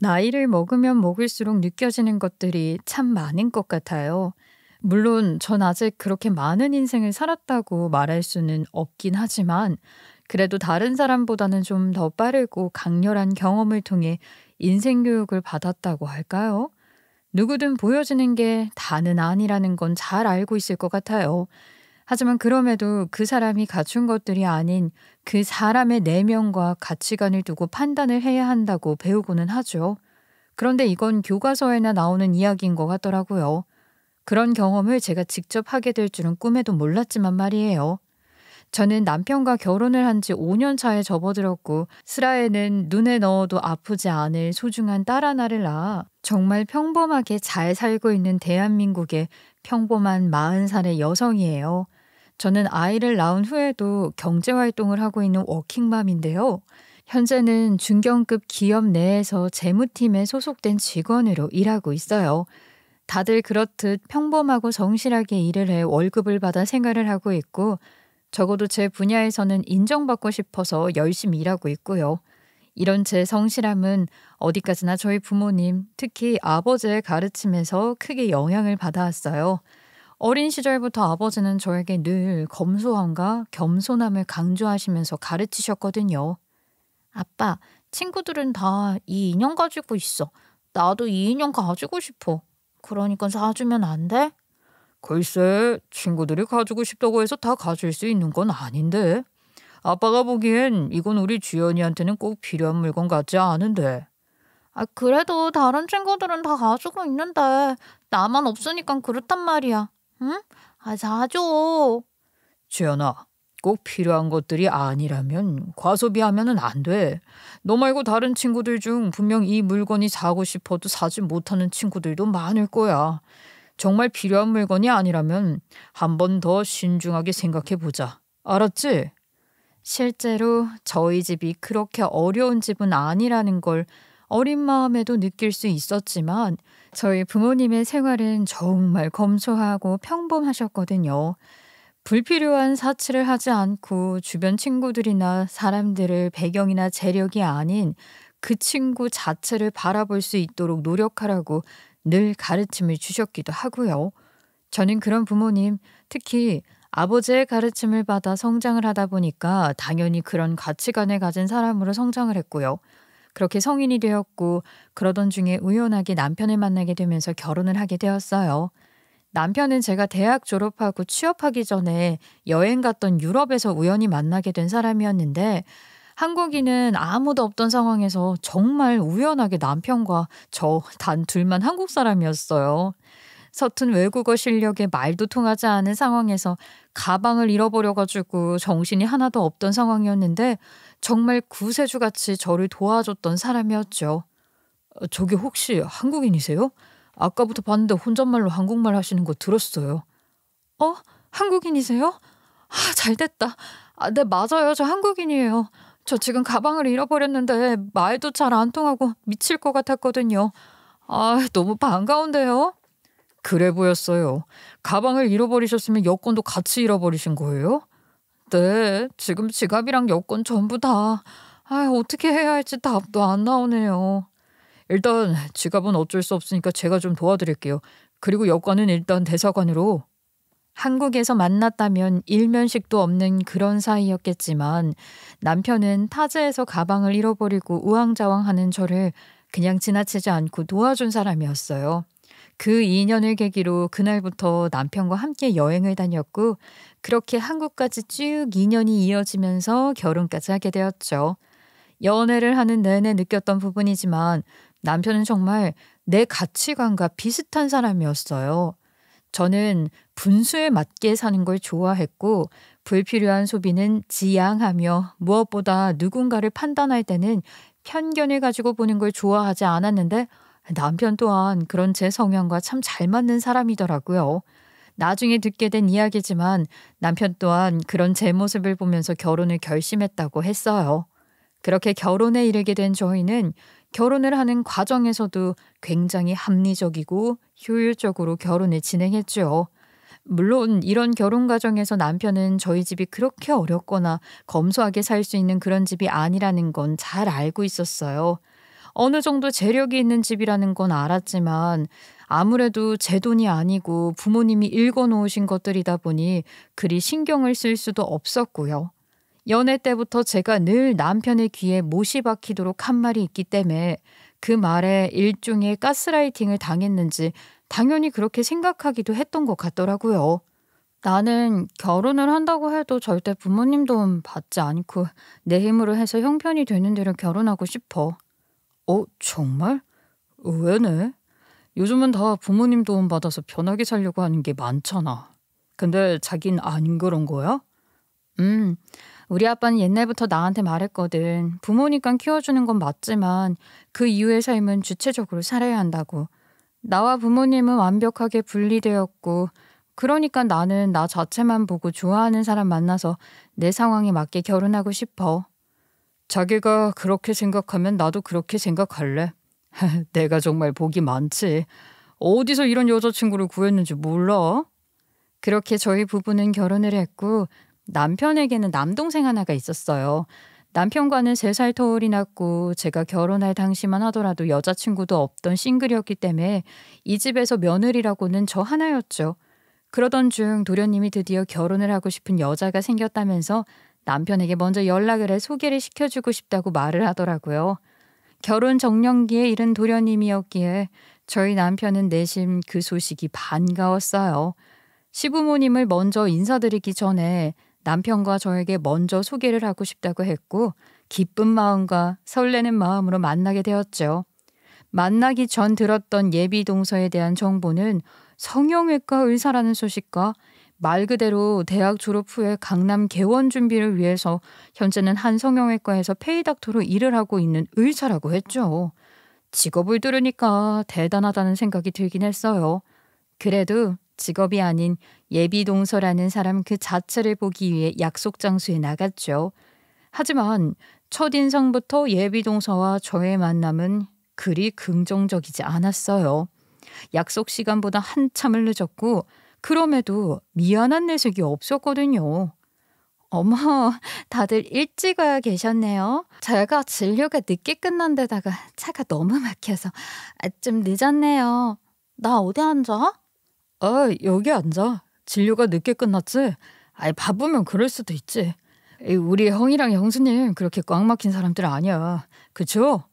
나이를 먹으면 먹을수록 느껴지는 것들이 참 많은 것 같아요. 물론 전 아직 그렇게 많은 인생을 살았다고 말할 수는 없긴 하지만 그래도 다른 사람보다는 좀 더 빠르고 강렬한 경험을 통해 인생 교육을 받았다고 할까요? 누구든 보여지는 게 다는 아니라는 건 잘 알고 있을 것 같아요. 하지만 그럼에도 그 사람이 갖춘 것들이 아닌 그 사람의 내면과 가치관을 두고 판단을 해야 한다고 배우고는 하죠. 그런데 이건 교과서에나 나오는 이야기인 것 같더라고요. 그런 경험을 제가 직접 하게 될 줄은 꿈에도 몰랐지만 말이에요. 저는 남편과 결혼을 한 지 5년 차에 접어들었고 슬하에는 눈에 넣어도 아프지 않을 소중한 딸 하나를 낳아 정말 평범하게 잘 살고 있는 대한민국의 평범한 40살의 여성이에요. 저는 아이를 낳은 후에도 경제활동을 하고 있는 워킹맘인데요. 현재는 중견급 기업 내에서 재무팀에 소속된 직원으로 일하고 있어요. 다들 그렇듯 평범하고 성실하게 일을 해 월급을 받아 생활을 하고 있고 적어도 제 분야에서는 인정받고 싶어서 열심히 일하고 있고요. 이런 제 성실함은 어디까지나 저희 부모님, 특히 아버지의 가르침에서 크게 영향을 받아왔어요. 어린 시절부터 아버지는 저에게 늘 검소함과 겸손함을 강조하시면서 가르치셨거든요. 아빠, 친구들은 다 이 인형 가지고 있어. 나도 이 인형 가지고 싶어. 그러니까 사주면 안 돼? 글쎄, 친구들이 가지고 싶다고 해서 다 가질 수 있는 건 아닌데. 아빠가 보기엔 이건 우리 주연이한테는 꼭 필요한 물건 같지 않은데. 아, 그래도 다른 친구들은 다 가지고 있는데 나만 없으니까 그렇단 말이야. 응? 아, 사줘. 주연아, 꼭 필요한 것들이 아니라면 과소비하면은 안 돼. 너 말고 다른 친구들 중 분명 이 물건이 사고 싶어도 사지 못하는 친구들도 많을 거야. 정말 필요한 물건이 아니라면 한 번 더 신중하게 생각해 보자. 알았지? 실제로 저희 집이 그렇게 어려운 집은 아니라는 걸 어린 마음에도 느낄 수 있었지만 저희 부모님의 생활은 정말 검소하고 평범하셨거든요. 불필요한 사치를 하지 않고 주변 친구들이나 사람들을 배경이나 재력이 아닌 그 친구 자체를 바라볼 수 있도록 노력하라고 늘 가르침을 주셨기도 하고요. 저는 그런 부모님, 특히 아버지의 가르침을 받아 성장을 하다 보니까 당연히 그런 가치관을 가진 사람으로 성장을 했고요. 그렇게 성인이 되었고 그러던 중에 우연하게 남편을 만나게 되면서 결혼을 하게 되었어요. 남편은 제가 대학 졸업하고 취업하기 전에 여행 갔던 유럽에서 우연히 만나게 된 사람이었는데 한국인은 아무도 없던 상황에서 정말 우연하게 남편과 저 단 둘만 한국 사람이었어요. 서툰 외국어 실력에 말도 통하지 않은 상황에서 가방을 잃어버려가지고 정신이 하나도 없던 상황이었는데 정말 구세주같이 저를 도와줬던 사람이었죠. 저기 혹시 한국인이세요? 아까부터 봤는데 혼잣말로 한국말 하시는 거 들었어요. 어? 한국인이세요? 아, 잘 됐다. 아, 네, 맞아요. 저 한국인이에요. 저 지금 가방을 잃어버렸는데 말도 잘 안 통하고 미칠 것 같았거든요. 아, 너무 반가운데요? 그래 보였어요. 가방을 잃어버리셨으면 여권도 같이 잃어버리신 거예요? 네, 지금 지갑이랑 여권 전부 다. 아, 어떻게 해야 할지 답도 안 나오네요. 일단 지갑은 어쩔 수 없으니까 제가 좀 도와드릴게요. 그리고 여권은 일단 대사관으로. 한국에서 만났다면 일면식도 없는 그런 사이였겠지만 남편은 타지에서 가방을 잃어버리고 우왕좌왕하는 저를 그냥 지나치지 않고 도와준 사람이었어요. 그 인연을 계기로 그날부터 남편과 함께 여행을 다녔고 그렇게 한국까지 쭉 인연이 이어지면서 결혼까지 하게 되었죠. 연애를 하는 내내 느꼈던 부분이지만 남편은 정말 내 가치관과 비슷한 사람이었어요. 저는 분수에 맞게 사는 걸 좋아했고 불필요한 소비는 지양하며 무엇보다 누군가를 판단할 때는 편견을 가지고 보는 걸 좋아하지 않았는데 남편 또한 그런 제 성향과 참 잘 맞는 사람이더라고요. 나중에 듣게 된 이야기지만 남편 또한 그런 제 모습을 보면서 결혼을 결심했다고 했어요. 그렇게 결혼에 이르게 된 저희는 결혼을 하는 과정에서도 굉장히 합리적이고 효율적으로 결혼을 진행했죠. 물론 이런 결혼 과정에서 남편은 저희 집이 그렇게 어렵거나 검소하게 살 수 있는 그런 집이 아니라는 건 잘 알고 있었어요. 어느 정도 재력이 있는 집이라는 건 알았지만 아무래도 제 돈이 아니고 부모님이 읽어 놓으신 것들이다 보니 그리 신경을 쓸 수도 없었고요. 연애 때부터 제가 늘 남편의 귀에 못이 박히도록 한 말이 있기 때문에 그 말에 일종의 가스라이팅을 당했는지 당연히 그렇게 생각하기도 했던 것 같더라고요. 나는 결혼을 한다고 해도 절대 부모님 도움 받지 않고 내 힘으로 해서 형편이 되는 대로 결혼하고 싶어. 정말? 의외네. 요즘은 다 부모님 도움 받아서 편하게 살려고 하는 게 많잖아. 근데 자긴 안 그런 거야? 음, 우리 아빠는 옛날부터 나한테 말했거든. 부모니까 키워주는 건 맞지만 그 이후의 삶은 주체적으로 살아야 한다고. 나와 부모님은 완벽하게 분리되었고, 그러니까 나는 나 자체만 보고 좋아하는 사람 만나서 내 상황에 맞게 결혼하고 싶어. 자기가 그렇게 생각하면 나도 그렇게 생각할래. 내가 정말 복이 많지. 어디서 이런 여자친구를 구했는지 몰라? 그렇게 저희 부부는 결혼을 했고 남편에게는 남동생 하나가 있었어요. 남편과는 3살 터울이 났고 제가 결혼할 당시만 하더라도 여자친구도 없던 싱글이었기 때문에 이 집에서 며느리라고는 저 하나였죠. 그러던 중 도련님이 드디어 결혼을 하고 싶은 여자가 생겼다면서 남편에게 먼저 연락을 해 소개를 시켜주고 싶다고 말을 하더라고요. 결혼 정년기에 이른 도련님이었기에 저희 남편은 내심 그 소식이 반가웠어요. 시부모님을 먼저 인사드리기 전에 남편과 저에게 먼저 소개를 하고 싶다고 했고 기쁜 마음과 설레는 마음으로 만나게 되었죠. 만나기 전 들었던 예비 동서에 대한 정보는 성형외과 의사라는 소식과 말 그대로 대학 졸업 후에 강남 개원 준비를 위해서 현재는 한 성형외과에서 페이닥터로 일을 하고 있는 의사라고 했죠. 직업을 들으니까 대단하다는 생각이 들긴 했어요. 그래도 직업이 아닌 예비 동서라는 사람 그 자체를 보기 위해 약속 장소에 나갔죠. 하지만 첫인상부터 예비 동서와 저의 만남은 그리 긍정적이지 않았어요. 약속 시간보다 한참을 늦었고 그럼에도 미안한 내색이 없었거든요. 어머, 다들 일찍 와 계셨네요. 제가 진료가 늦게 끝난 데다가 차가 너무 막혀서 좀 늦었네요. 나 어디 앉아? 여기 앉아. 진료가 늦게 끝났지? 바쁘면 그럴 수도 있지. 우리 형이랑 형수님 그렇게 꽉 막힌 사람들 아니야. 그쵸?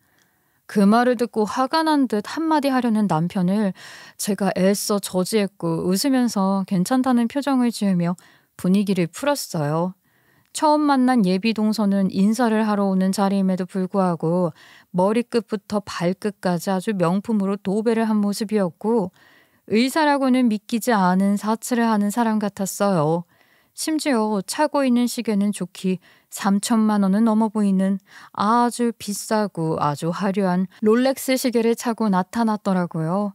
그 말을 듣고 화가 난 듯 한마디 하려는 남편을 제가 애써 저지했고 웃으면서 괜찮다는 표정을 지으며 분위기를 풀었어요. 처음 만난 예비 동서는 인사를 하러 오는 자리임에도 불구하고 머리끝부터 발끝까지 아주 명품으로 도배를 한 모습이었고 의사라고는 믿기지 않은 사치를 하는 사람 같았어요. 심지어 차고 있는 시계는 좋기 3천만 원은 넘어 보이는 아주 비싸고 아주 화려한 롤렉스 시계를 차고 나타났더라고요.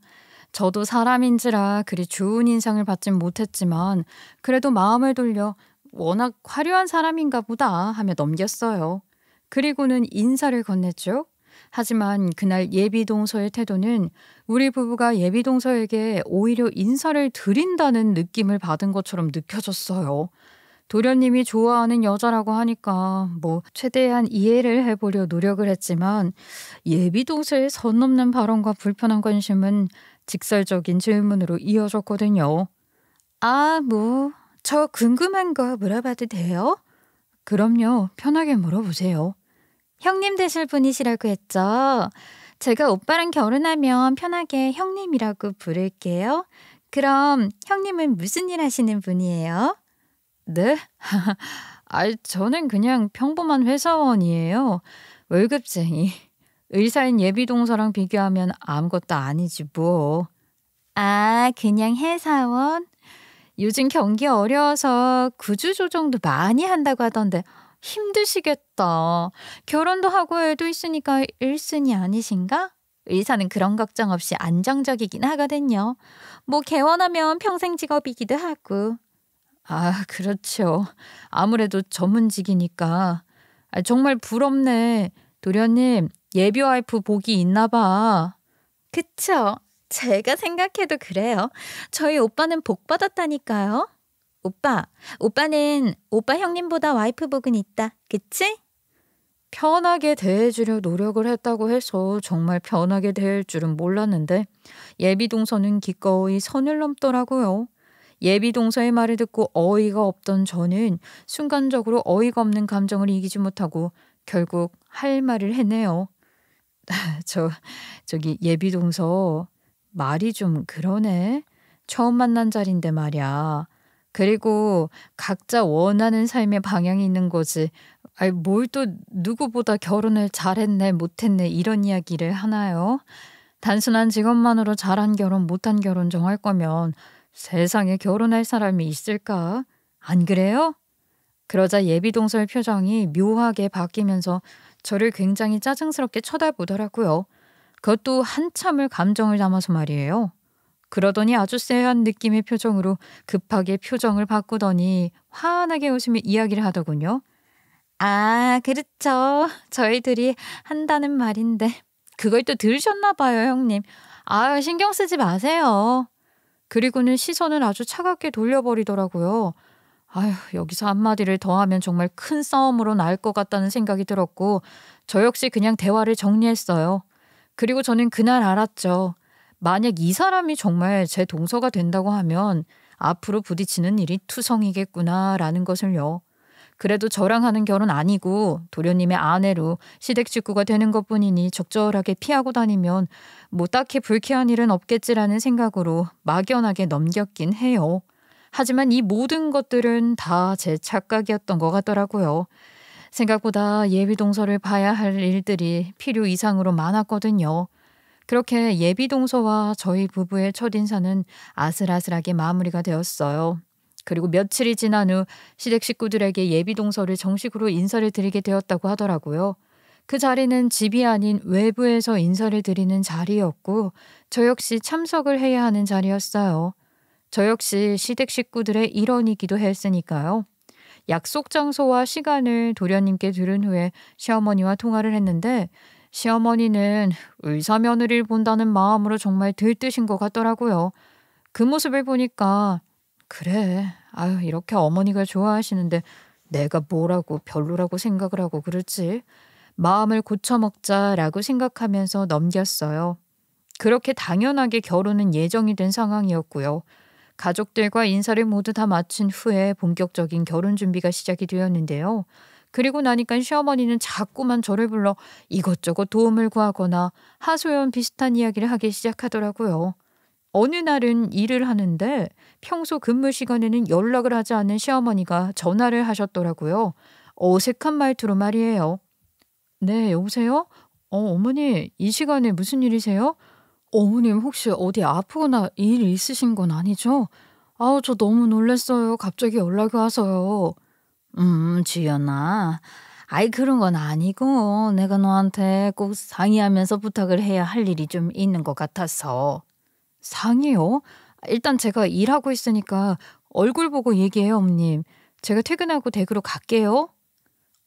저도 사람인지라 그리 좋은 인상을 받진 못했지만 그래도 마음을 돌려 워낙 화려한 사람인가 보다 하며 넘겼어요. 그리고는 인사를 건넸죠. 하지만 그날 예비동서의 태도는 우리 부부가 예비동서에게 오히려 인사를 드린다는 느낌을 받은 것처럼 느껴졌어요. 도련님이 좋아하는 여자라고 하니까 최대한 이해를 해보려 노력을 했지만 예비동서의 선 넘는 발언과 불편한 관심은 직설적인 질문으로 이어졌거든요. 저 궁금한 거 물어봐도 돼요? 그럼요. 편하게 물어보세요. 형님 되실 분이시라고 했죠? 제가 오빠랑 결혼하면 편하게 형님이라고 부를게요. 그럼 형님은 무슨 일 하시는 분이에요? 네? 저는 그냥 평범한 회사원이에요. 월급쟁이. 의사인 예비동서랑 비교하면 아무것도 아니지 뭐. 그냥 회사원? 요즘 경기 어려워서 구주조정도 많이 한다고 하던데 힘드시겠다. 결혼도 하고 애도 있으니까 일순이 아니신가? 의사는 그런 걱정 없이 안정적이긴 하거든요. 개원하면 평생 직업이기도 하고. 그렇죠. 아무래도 전문직이니까. 정말 부럽네. 도련님, 예비 와이프 복이 있나 봐. 그쵸? 제가 생각해도 그래요. 저희 오빠는 복 받았다니까요. 오빠는 오빠 형님보다 와이프 복은 있다. 그치? 편하게 대해주려 노력을 했다고 해서 정말 편하게 대할 줄은 몰랐는데 예비 동서는 기꺼이 선을 넘더라고요. 예비 동서의 말을 듣고 어이가 없던 저는 순간적으로 어이가 없는 감정을 이기지 못하고 결국 할 말을 했네요. 저, 저기 예비 동서 말이 좀 그러네. 처음 만난 자리인데 말이야. 그리고 각자 원하는 삶의 방향이 있는 거지. 아이, 뭘 또 누구보다 결혼을 잘했네, 못했네, 이런 이야기를 하나요? 단순한 직업만으로 잘한 결혼, 못한 결혼 정할 거면 세상에 결혼할 사람이 있을까? 안 그래요? 그러자 예비동서의 표정이 묘하게 바뀌면서 저를 굉장히 짜증스럽게 쳐다보더라고요. 그것도 한참을 감정을 담아서 말이에요. 그러더니 아주 쎄한 느낌의 표정으로 급하게 표정을 바꾸더니 환하게 웃으며 이야기를 하더군요. 아, 그렇죠. 저희들이 한다는 말인데. 그걸 또 들으셨나 봐요, 형님. 아, 신경 쓰지 마세요. 그리고는 시선을 아주 차갑게 돌려버리더라고요. 아휴, 여기서 한마디를 더하면 정말 큰 싸움으로 날 것 같다는 생각이 들었고, 저 역시 그냥 대화를 정리했어요. 그리고 저는 그날 알았죠. 만약 이 사람이 정말 제 동서가 된다고 하면 앞으로 부딪히는 일이 투성이겠구나라는 것을요. 그래도 저랑 하는 결혼 아니고 도련님의 아내로 시댁 식구가 되는 것뿐이니 적절하게 피하고 다니면 뭐 딱히 불쾌한 일은 없겠지라는 생각으로 막연하게 넘겼긴 해요. 하지만 이 모든 것들은 다 제 착각이었던 것 같더라고요. 생각보다 예비 동서를 봐야 할 일들이 필요 이상으로 많았거든요. 그렇게 예비 동서와 저희 부부의 첫인사는 아슬아슬하게 마무리가 되었어요. 그리고 며칠이 지난 후 시댁 식구들에게 예비 동서를 정식으로 인사를 드리게 되었다고 하더라고요. 그 자리는 집이 아닌 외부에서 인사를 드리는 자리였고 저 역시 참석을 해야 하는 자리였어요. 저 역시 시댁 식구들의 일원이기도 했으니까요. 약속 장소와 시간을 도련님께 들은 후에 시어머니와 통화를 했는데 시어머니는 의사 며느리를 본다는 마음으로 정말 들뜨신 것 같더라고요. 그 모습을 보니까 그래, 아유, 이렇게 어머니가 좋아하시는데 내가 뭐라고 별로라고 생각을 하고 그러지? 마음을 고쳐먹자라고 생각하면서 넘겼어요. 그렇게 당연하게 결혼은 예정이 된 상황이었고요. 가족들과 인사를 모두 다 마친 후에 본격적인 결혼 준비가 시작이 되었는데요. 그리고 나니까 시어머니는 자꾸만 저를 불러 이것저것 도움을 구하거나 하소연 비슷한 이야기를 하기 시작하더라고요. 어느 날은 일을 하는데 평소 근무 시간에는 연락을 하지 않는 시어머니가 전화를 하셨더라고요. 어색한 말투로 말이에요. 네, 여보세요? 어머니, 이 시간에 무슨 일이세요? 어머님 혹시 어디 아프거나 일 있으신 건 아니죠? 아우, 저 너무 놀랐어요. 갑자기 연락이 와서요. 주연아. 아이, 그런 건 아니고 내가 너한테 꼭 상의하면서 부탁을 해야 할 일이 좀 있는 것 같아서. 상의요? 일단 제가 일하고 있으니까 얼굴 보고 얘기해요, 어머님. 제가 퇴근하고 댁으로 갈게요.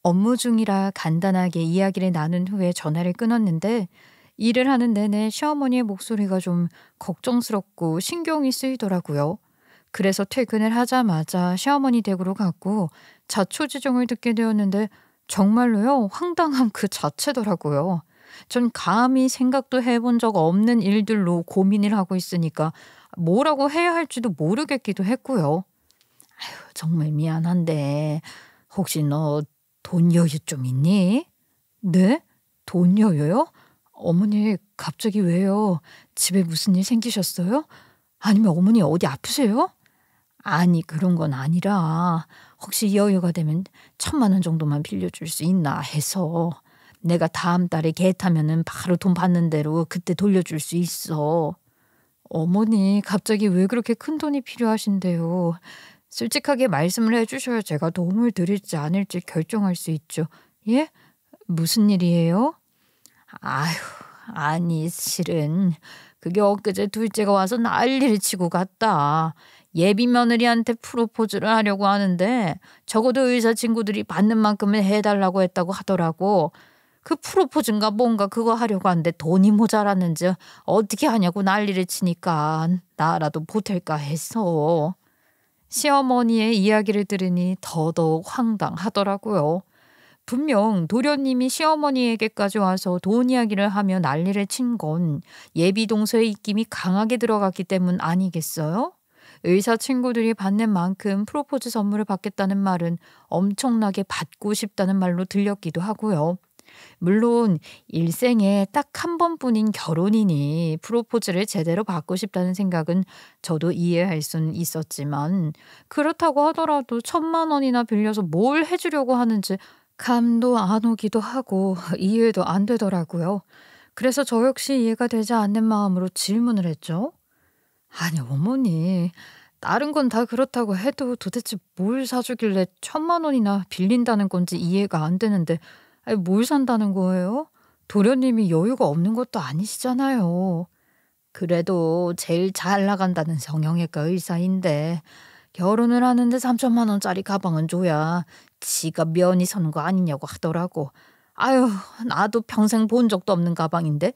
업무 중이라 간단하게 이야기를 나눈 후에 전화를 끊었는데 일을 하는 내내 시어머니의 목소리가 좀 걱정스럽고 신경이 쓰이더라고요. 그래서 퇴근을 하자마자 시어머니 댁으로 갔고 자초지종을 듣게 되었는데 정말로요, 황당함 그 자체더라고요. 전 감히 생각도 해본 적 없는 일들로 고민을 하고 있으니까 뭐라고 해야 할지도 모르겠기도 했고요. 정말 미안한데 혹시 너 돈 여유 좀 있니? 네? 돈 여유요? 어머니 갑자기 왜요? 집에 무슨 일 생기셨어요? 아니면 어머니 어디 아프세요? 아니, 그런 건 아니라 혹시 여유가 되면 1,000만 원 정도만 빌려줄 수 있나 해서. 내가 다음 달에 개 타면은 바로 돈 받는 대로 그때 돌려줄 수 있어. 어머니 갑자기 왜 그렇게 큰 돈이 필요하신데요? 솔직하게 말씀을 해주셔야 제가 도움을 드릴지 아닐지 결정할 수 있죠. 예? 무슨 일이에요? 아휴, 아니 실은 그게 엊그제 둘째가 와서 난리를 치고 갔다. 예비 며느리한테 프로포즈를 하려고 하는데 적어도 의사 친구들이 받는 만큼은 해달라고 했다고 하더라고. 그 프로포즈인가 뭔가 그거 하려고 하는데 돈이 모자랐는지 어떻게 하냐고 난리를 치니까 나라도 보탤까 했어. 시어머니의 이야기를 들으니 더더욱 황당하더라고요. 분명 도련님이 시어머니에게까지 와서 돈 이야기를 하며 난리를 친 건 예비 동서의 입김이 강하게 들어갔기 때문 아니겠어요? 의사 친구들이 받는 만큼 프로포즈 선물을 받겠다는 말은 엄청나게 받고 싶다는 말로 들렸기도 하고요. 물론 일생에 딱 한 번뿐인 결혼이니 프로포즈를 제대로 받고 싶다는 생각은 저도 이해할 수는 있었지만, 그렇다고 하더라도 1,000만 원이나 빌려서 뭘 해주려고 하는지 감도 안 오기도 하고 이해도 안 되더라고요. 그래서 저 역시 이해가 되지 않는 마음으로 질문을 했죠. 아니 어머니, 다른 건 다 그렇다고 해도 도대체 뭘 사주길래 1,000만 원이나 빌린다는 건지 이해가 안 되는데, 아니 뭘 산다는 거예요? 도련님이 여유가 없는 것도 아니시잖아요. 그래도 제일 잘 나간다는 성형외과 의사인데 결혼을 하는데 3,000만 원짜리 가방은 줘야 지가 면이 서는 거 아니냐고 하더라고. 아유, 나도 평생 본 적도 없는 가방인데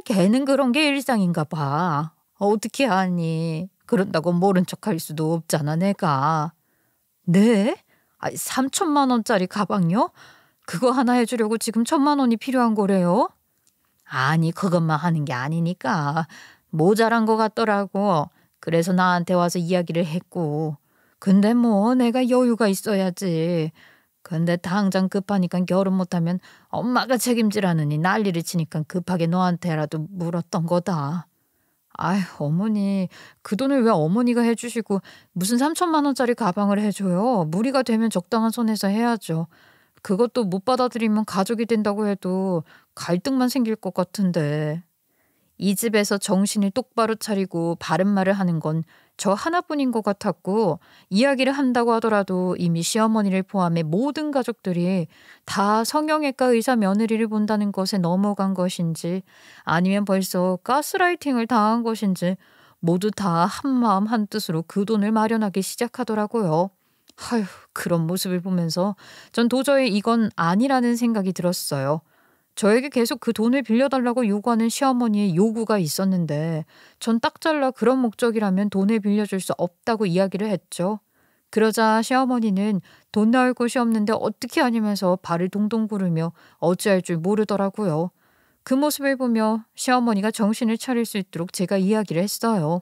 걔는 그런 게 일상인가 봐. 어떻게 하니? 그런다고 모른 척할 수도 없잖아 내가. 네? 3,000만 원짜리 가방요? 그거 하나 해주려고 지금 1,000만 원이 필요한 거래요? 아니 그것만 하는 게 아니니까 모자란 거 같더라고. 그래서 나한테 와서 이야기를 했고. 근데 뭐 내가 여유가 있어야지. 근데 당장 급하니까 결혼 못하면 엄마가 책임지라느니 난리를 치니까 급하게 너한테라도 물었던 거다. 아휴 어머니, 그 돈을 왜 어머니가 해주시고 무슨 3,000만 원짜리 가방을 해줘요. 무리가 되면 적당한 선에서 해야죠. 그것도 못 받아들이면 가족이 된다고 해도 갈등만 생길 것 같은데. 이 집에서 정신을 똑바로 차리고 바른 말을 하는 건 저 하나뿐인 것 같았고, 이야기를 한다고 하더라도 이미 시어머니를 포함해 모든 가족들이 다 성형외과 의사 며느리를 본다는 것에 넘어간 것인지 아니면 벌써 가스라이팅을 당한 것인지 모두 다 한마음 한뜻으로 그 돈을 마련하기 시작하더라고요. 아휴, 그런 모습을 보면서 전 도저히 이건 아니라는 생각이 들었어요. 저에게 계속 그 돈을 빌려달라고 요구하는 시어머니의 요구가 있었는데 전 딱 잘라 그런 목적이라면 돈을 빌려줄 수 없다고 이야기를 했죠. 그러자 시어머니는 돈 나올 곳이 없는데 어떻게 하냐면서 발을 동동 구르며 어찌할 줄 모르더라고요. 그 모습을 보며 시어머니가 정신을 차릴 수 있도록 제가 이야기를 했어요.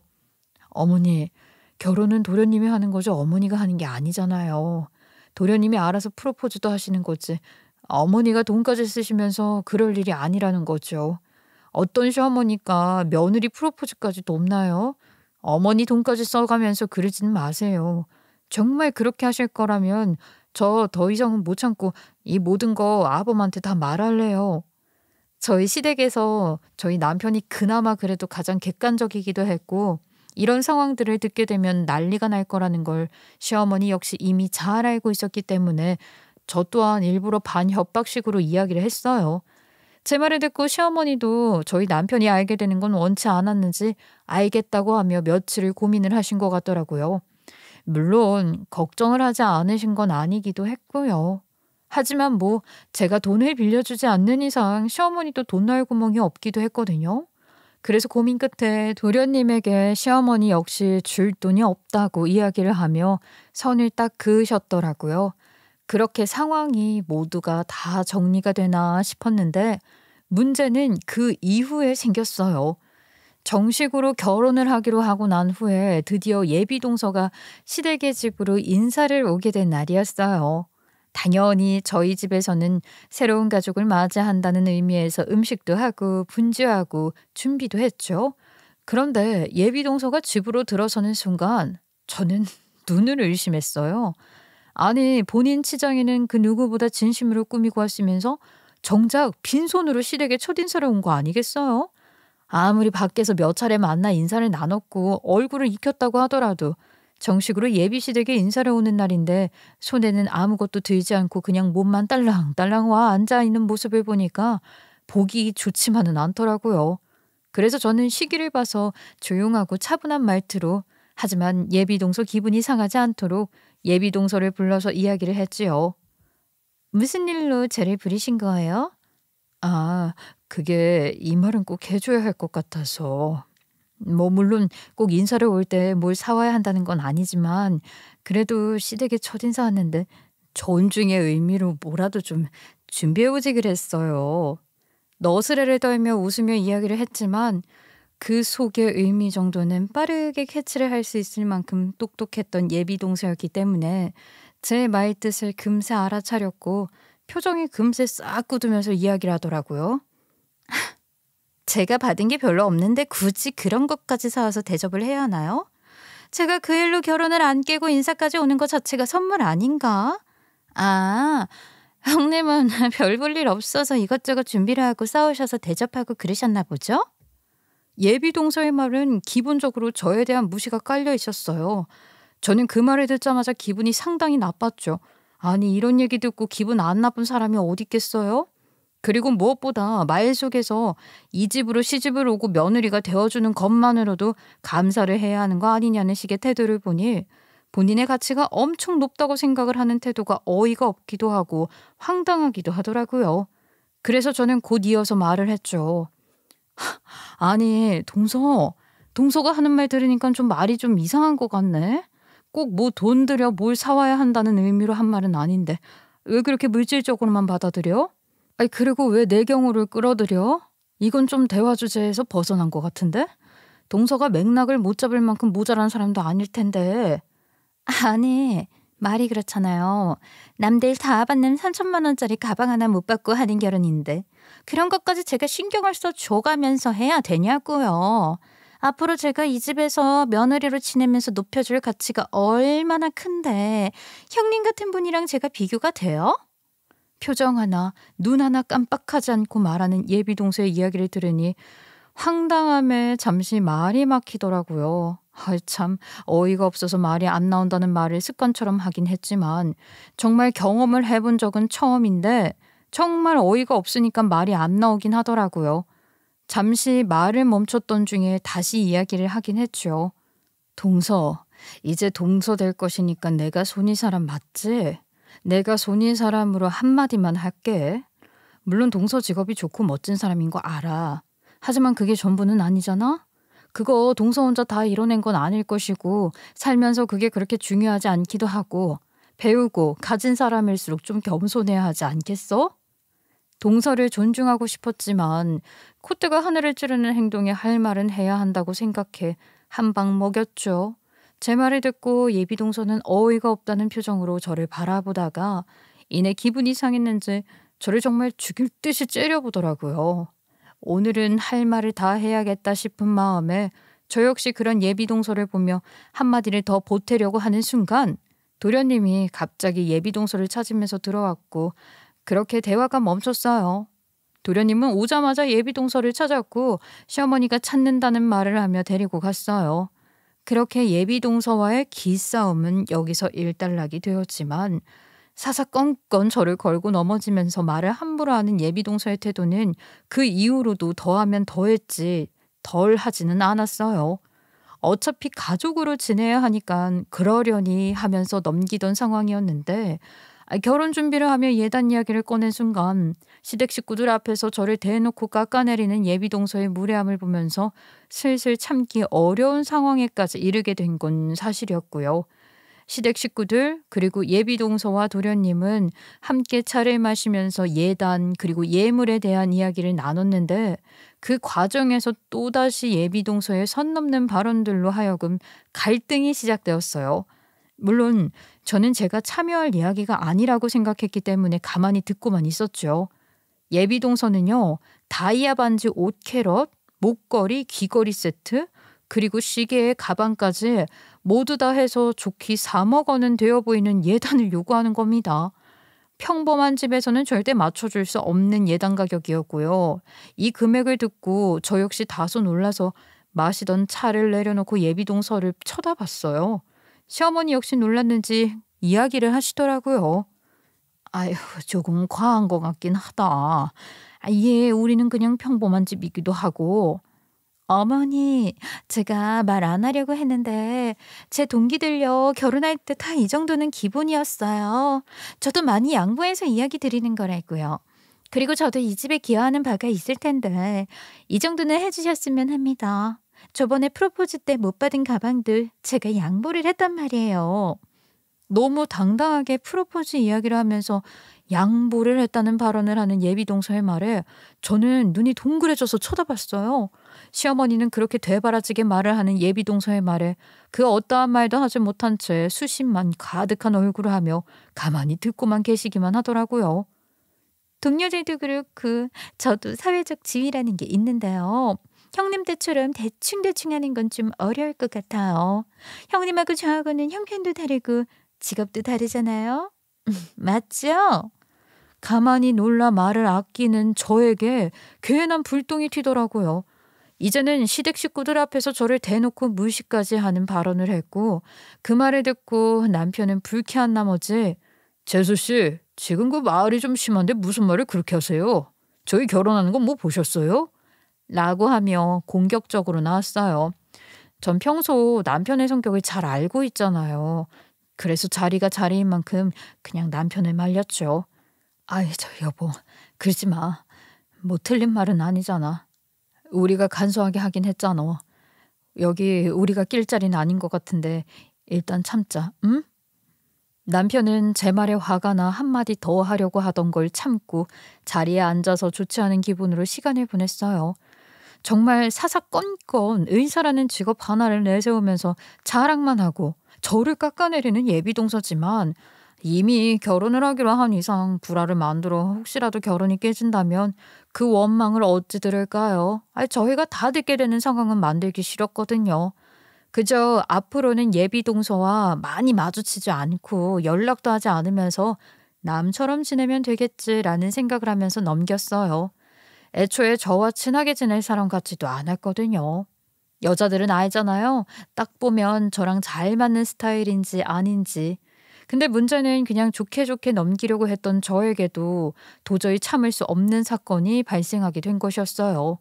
어머니, 결혼은 도련님이 하는 거죠. 어머니가 하는 게 아니잖아요. 도련님이 알아서 프로포즈도 하시는 거지. 어머니가 돈까지 쓰시면서 그럴 일이 아니라는 거죠. 어떤 시어머니가 며느리 프로포즈까지 돕나요? 어머니 돈까지 써가면서 그러지는 마세요. 정말 그렇게 하실 거라면 저 더 이상은 못 참고 이 모든 거 아범한테 다 말할래요. 저희 시댁에서 저희 남편이 그나마 그래도 가장 객관적이기도 했고, 이런 상황들을 듣게 되면 난리가 날 거라는 걸 시어머니 역시 이미 잘 알고 있었기 때문에 저 또한 일부러 반협박식으로 이야기를 했어요. 제 말을 듣고 시어머니도 저희 남편이 알게 되는 건 원치 않았는지 알겠다고 하며 며칠을 고민을 하신 것 같더라고요. 물론 걱정을 하지 않으신 건 아니기도 했고요. 하지만 뭐 제가 돈을 빌려주지 않는 이상 시어머니도 돈 나올 구멍이 없기도 했거든요. 그래서 고민 끝에 도련님에게 시어머니 역시 줄 돈이 없다고 이야기를 하며 선을 딱 그으셨더라고요. 그렇게 상황이 모두가 다 정리가 되나 싶었는데 문제는 그 이후에 생겼어요. 정식으로 결혼을 하기로 하고 난 후에 드디어 예비 동서가 시댁의 집으로 인사를 오게 된 날이었어요. 당연히 저희 집에서는 새로운 가족을 맞이한다는 의미에서 음식도 하고 분주하고 준비도 했죠. 그런데 예비 동서가 집으로 들어서는 순간 저는 눈을 의심했어요. 아니 본인 치장에는 그 누구보다 진심으로 꾸미고 왔으면서 정작 빈손으로 시댁에 첫인사를 온 거 아니겠어요? 아무리 밖에서 몇 차례 만나 인사를 나눴고 얼굴을 익혔다고 하더라도 정식으로 예비 시댁에 인사를 오는 날인데 손에는 아무것도 들지 않고 그냥 몸만 딸랑딸랑 와 앉아있는 모습을 보니까 보기 좋지만은 않더라고요. 그래서 저는 시기를 봐서 조용하고 차분한 말투로, 하지만 예비 동서 기분이 상하지 않도록 예비 동서를 불러서 이야기를 했지요. 무슨 일로 저를 부르신 거예요? 아, 그게 이 말은 꼭 해줘야 할 것 같아서. 뭐 물론 꼭 인사를 올 때 뭘 사와야 한다는 건 아니지만 그래도 시댁에 첫인사 왔는데 존중의 의미로 뭐라도 좀 준비해 오지 그랬어요. 너스레를 떨며 웃으며 이야기를 했지만 그 속의 의미 정도는 빠르게 캐치를 할 수 있을 만큼 똑똑했던 예비 동서였기 때문에 제 말뜻을 금세 알아차렸고 표정이 금세 싹 굳으면서 이야기를 하더라고요. 제가 받은 게 별로 없는데 굳이 그런 것까지 사와서 대접을 해야 하나요? 제가 그 일로 결혼을 안 깨고 인사까지 오는 것 자체가 선물 아닌가? 아, 형님은 별 볼 일 없어서 이것저것 준비를 하고 싸우셔서 대접하고 그러셨나 보죠? 예비 동서의 말은 기본적으로 저에 대한 무시가 깔려 있었어요. 저는 그 말을 듣자마자 기분이 상당히 나빴죠. 아니, 이런 얘기 듣고 기분 안 나쁜 사람이 어디 있겠어요? 그리고 무엇보다 말 속에서 이 집으로 시집을 오고 며느리가 되어주는 것만으로도 감사를 해야 하는 거 아니냐는 식의 태도를 보니 본인의 가치가 엄청 높다고 생각을 하는 태도가 어이가 없기도 하고 황당하기도 하더라고요. 그래서 저는 곧 이어서 말을 했죠. 아니, 동서가 하는 말 들으니까 좀 말이 좀 이상한 것 같네. 꼭 뭐 돈 들여 뭘 사와야 한다는 의미로 한 말은 아닌데 왜 그렇게 물질적으로만 받아들여? 아니, 그리고 왜 내 경우를 끌어들여? 이건 좀 대화 주제에서 벗어난 것 같은데? 동서가 맥락을 못 잡을 만큼 모자란 사람도 아닐 텐데. 아니, 말이 그렇잖아요. 남들 다 받는 3천만 원짜리 가방 하나 못 받고 하는 결혼인데 그런 것까지 제가 신경을 써 줘가면서 해야 되냐고요. 앞으로 제가 이 집에서 며느리로 지내면서 높여줄 가치가 얼마나 큰데 형님 같은 분이랑 제가 비교가 돼요? 표정 하나, 눈 하나 깜빡하지 않고 말하는 예비 동서의 이야기를 들으니 황당함에 잠시 말이 막히더라고요. 참 어이가 없어서 말이 안 나온다는 말을 습관처럼 하긴 했지만 정말 경험을 해본 적은 처음인데 정말 어이가 없으니까 말이 안 나오긴 하더라고요. 잠시 말을 멈췄던 중에 다시 이야기를 하긴 했죠. 동서, 이제 동서 될 것이니까 내가 손이 사람 맞지? 내가 손이 사람으로 한마디만 할게. 물론 동서 직업이 좋고 멋진 사람인 거 알아. 하지만 그게 전부는 아니잖아? 그거 동서 혼자 다 이뤄낸 건 아닐 것이고 살면서 그게 그렇게 중요하지 않기도 하고 배우고 가진 사람일수록 좀 겸손해야 하지 않겠어? 동서를 존중하고 싶었지만 콧대가 하늘을 찌르는 행동에 할 말은 해야 한다고 생각해 한 방 먹였죠. 제 말을 듣고 예비 동서는 어이가 없다는 표정으로 저를 바라보다가 이내 기분이 상했는지 저를 정말 죽일 듯이 째려보더라고요. 오늘은 할 말을 다 해야겠다 싶은 마음에 저 역시 그런 예비 동서를 보며 한마디를 더 보태려고 하는 순간 도련님이 갑자기 예비 동서를 찾으면서 들어왔고 그렇게 대화가 멈췄어요. 도련님은 오자마자 예비 동서를 찾았고 시어머니가 찾는다는 말을 하며 데리고 갔어요. 그렇게 예비 동서와의 기싸움은 여기서 일단락이 되었지만 사사건건 저를 걸고 넘어지면서 말을 함부로 하는 예비 동서의 태도는 그 이후로도 더하면 더했지 덜 하지는 않았어요. 어차피 가족으로 지내야 하니까 그러려니 하면서 넘기던 상황이었는데 결혼 준비를 하며 예단 이야기를 꺼낸 순간 시댁 식구들 앞에서 저를 대놓고 깎아내리는 예비 동서의 무례함을 보면서 슬슬 참기 어려운 상황에까지 이르게 된 건 사실이었고요. 시댁 식구들 그리고 예비 동서와 도련님은 함께 차를 마시면서 예단 그리고 예물에 대한 이야기를 나눴는데 그 과정에서 또다시 예비 동서의 선 넘는 발언들로 하여금 갈등이 시작되었어요. 물론 저는 제가 참여할 이야기가 아니라고 생각했기 때문에 가만히 듣고만 있었죠. 예비 동서는요. 다이아 반지 5캐럿, 목걸이, 귀걸이 세트, 그리고 시계에 가방까지 모두 다 해서 좋기 3억 원은 되어 보이는 예단을 요구하는 겁니다. 평범한 집에서는 절대 맞춰줄 수 없는 예단 가격이었고요. 이 금액을 듣고 저 역시 다소 놀라서 마시던 차를 내려놓고 예비 동서를 쳐다봤어요. 시어머니 역시 놀랐는지 이야기를 하시더라고요. 아휴, 조금 과한 것 같긴 하다. 예, 우리는 그냥 평범한 집이기도 하고. 어머니, 제가 말 안 하려고 했는데 제 동기들요 결혼할 때 다 이 정도는 기본이었어요. 저도 많이 양보해서 이야기 드리는 거라고요. 그리고 저도 이 집에 기여하는 바가 있을 텐데 이 정도는 해주셨으면 합니다. 저번에 프로포즈 때 못 받은 가방들 제가 양보를 했단 말이에요. 너무 당당하게 프로포즈 이야기를 하면서 양보를 했다는 발언을 하는 예비동서의 말에 저는 눈이 동그래져서 쳐다봤어요. 시어머니는 그렇게 되바라지게 말을 하는 예비동서의 말에 그 어떠한 말도 하지 못한 채 수심만 가득한 얼굴을 하며 가만히 듣고만 계시기만 하더라고요. 동료들도 그렇고 저도 사회적 지위라는 게 있는데요. 형님 때처럼 대충대충 하는 건 좀 어려울 것 같아요. 형님하고 저하고는 형편도 다르고 직업도 다르잖아요. 맞죠? 가만히 놀라 말을 아끼는 저에게 괜한 불똥이 튀더라고요. 이제는 시댁 식구들 앞에서 저를 대놓고 무시까지 하는 발언을 했고 그 말을 듣고 남편은 불쾌한 나머지 재수 씨, 지금 그 말이 좀 심한데 무슨 말을 그렇게 하세요? 저희 결혼하는 거 뭐 보셨어요? 라고 하며 공격적으로 나왔어요. 전 평소 남편의 성격을 잘 알고 있잖아요. 그래서 자리가 자리인 만큼 그냥 남편을 말렸죠. 아이, 저 여보, 그러지 마. 뭐 틀린 말은 아니잖아. 우리가 간소하게 하긴 했잖아. 여기 우리가 낄 자리는 아닌 것 같은데 일단 참자, 응? 남편은 제 말에 화가 나 한마디 더 하려고 하던 걸 참고 자리에 앉아서 좋지 않은 기분으로 시간을 보냈어요. 정말 사사건건 의사라는 직업 하나를 내세우면서 자랑만 하고 저를 깎아내리는 예비동서지만 이미 결혼을 하기로 한 이상 불화를 만들어 혹시라도 결혼이 깨진다면 그 원망을 어찌 들을까요? 저희가 다 듣게 되는 상황은 만들기 싫었거든요. 그저 앞으로는 예비동서와 많이 마주치지 않고 연락도 하지 않으면서 남처럼 지내면 되겠지라는 생각을 하면서 넘겼어요. 애초에 저와 친하게 지낼 사람 같지도 않았거든요. 여자들은 알잖아요. 딱 보면 저랑 잘 맞는 스타일인지 아닌지. 근데 문제는 그냥 좋게 좋게 넘기려고 했던 저에게도 도저히 참을 수 없는 사건이 발생하게 된 것이었어요.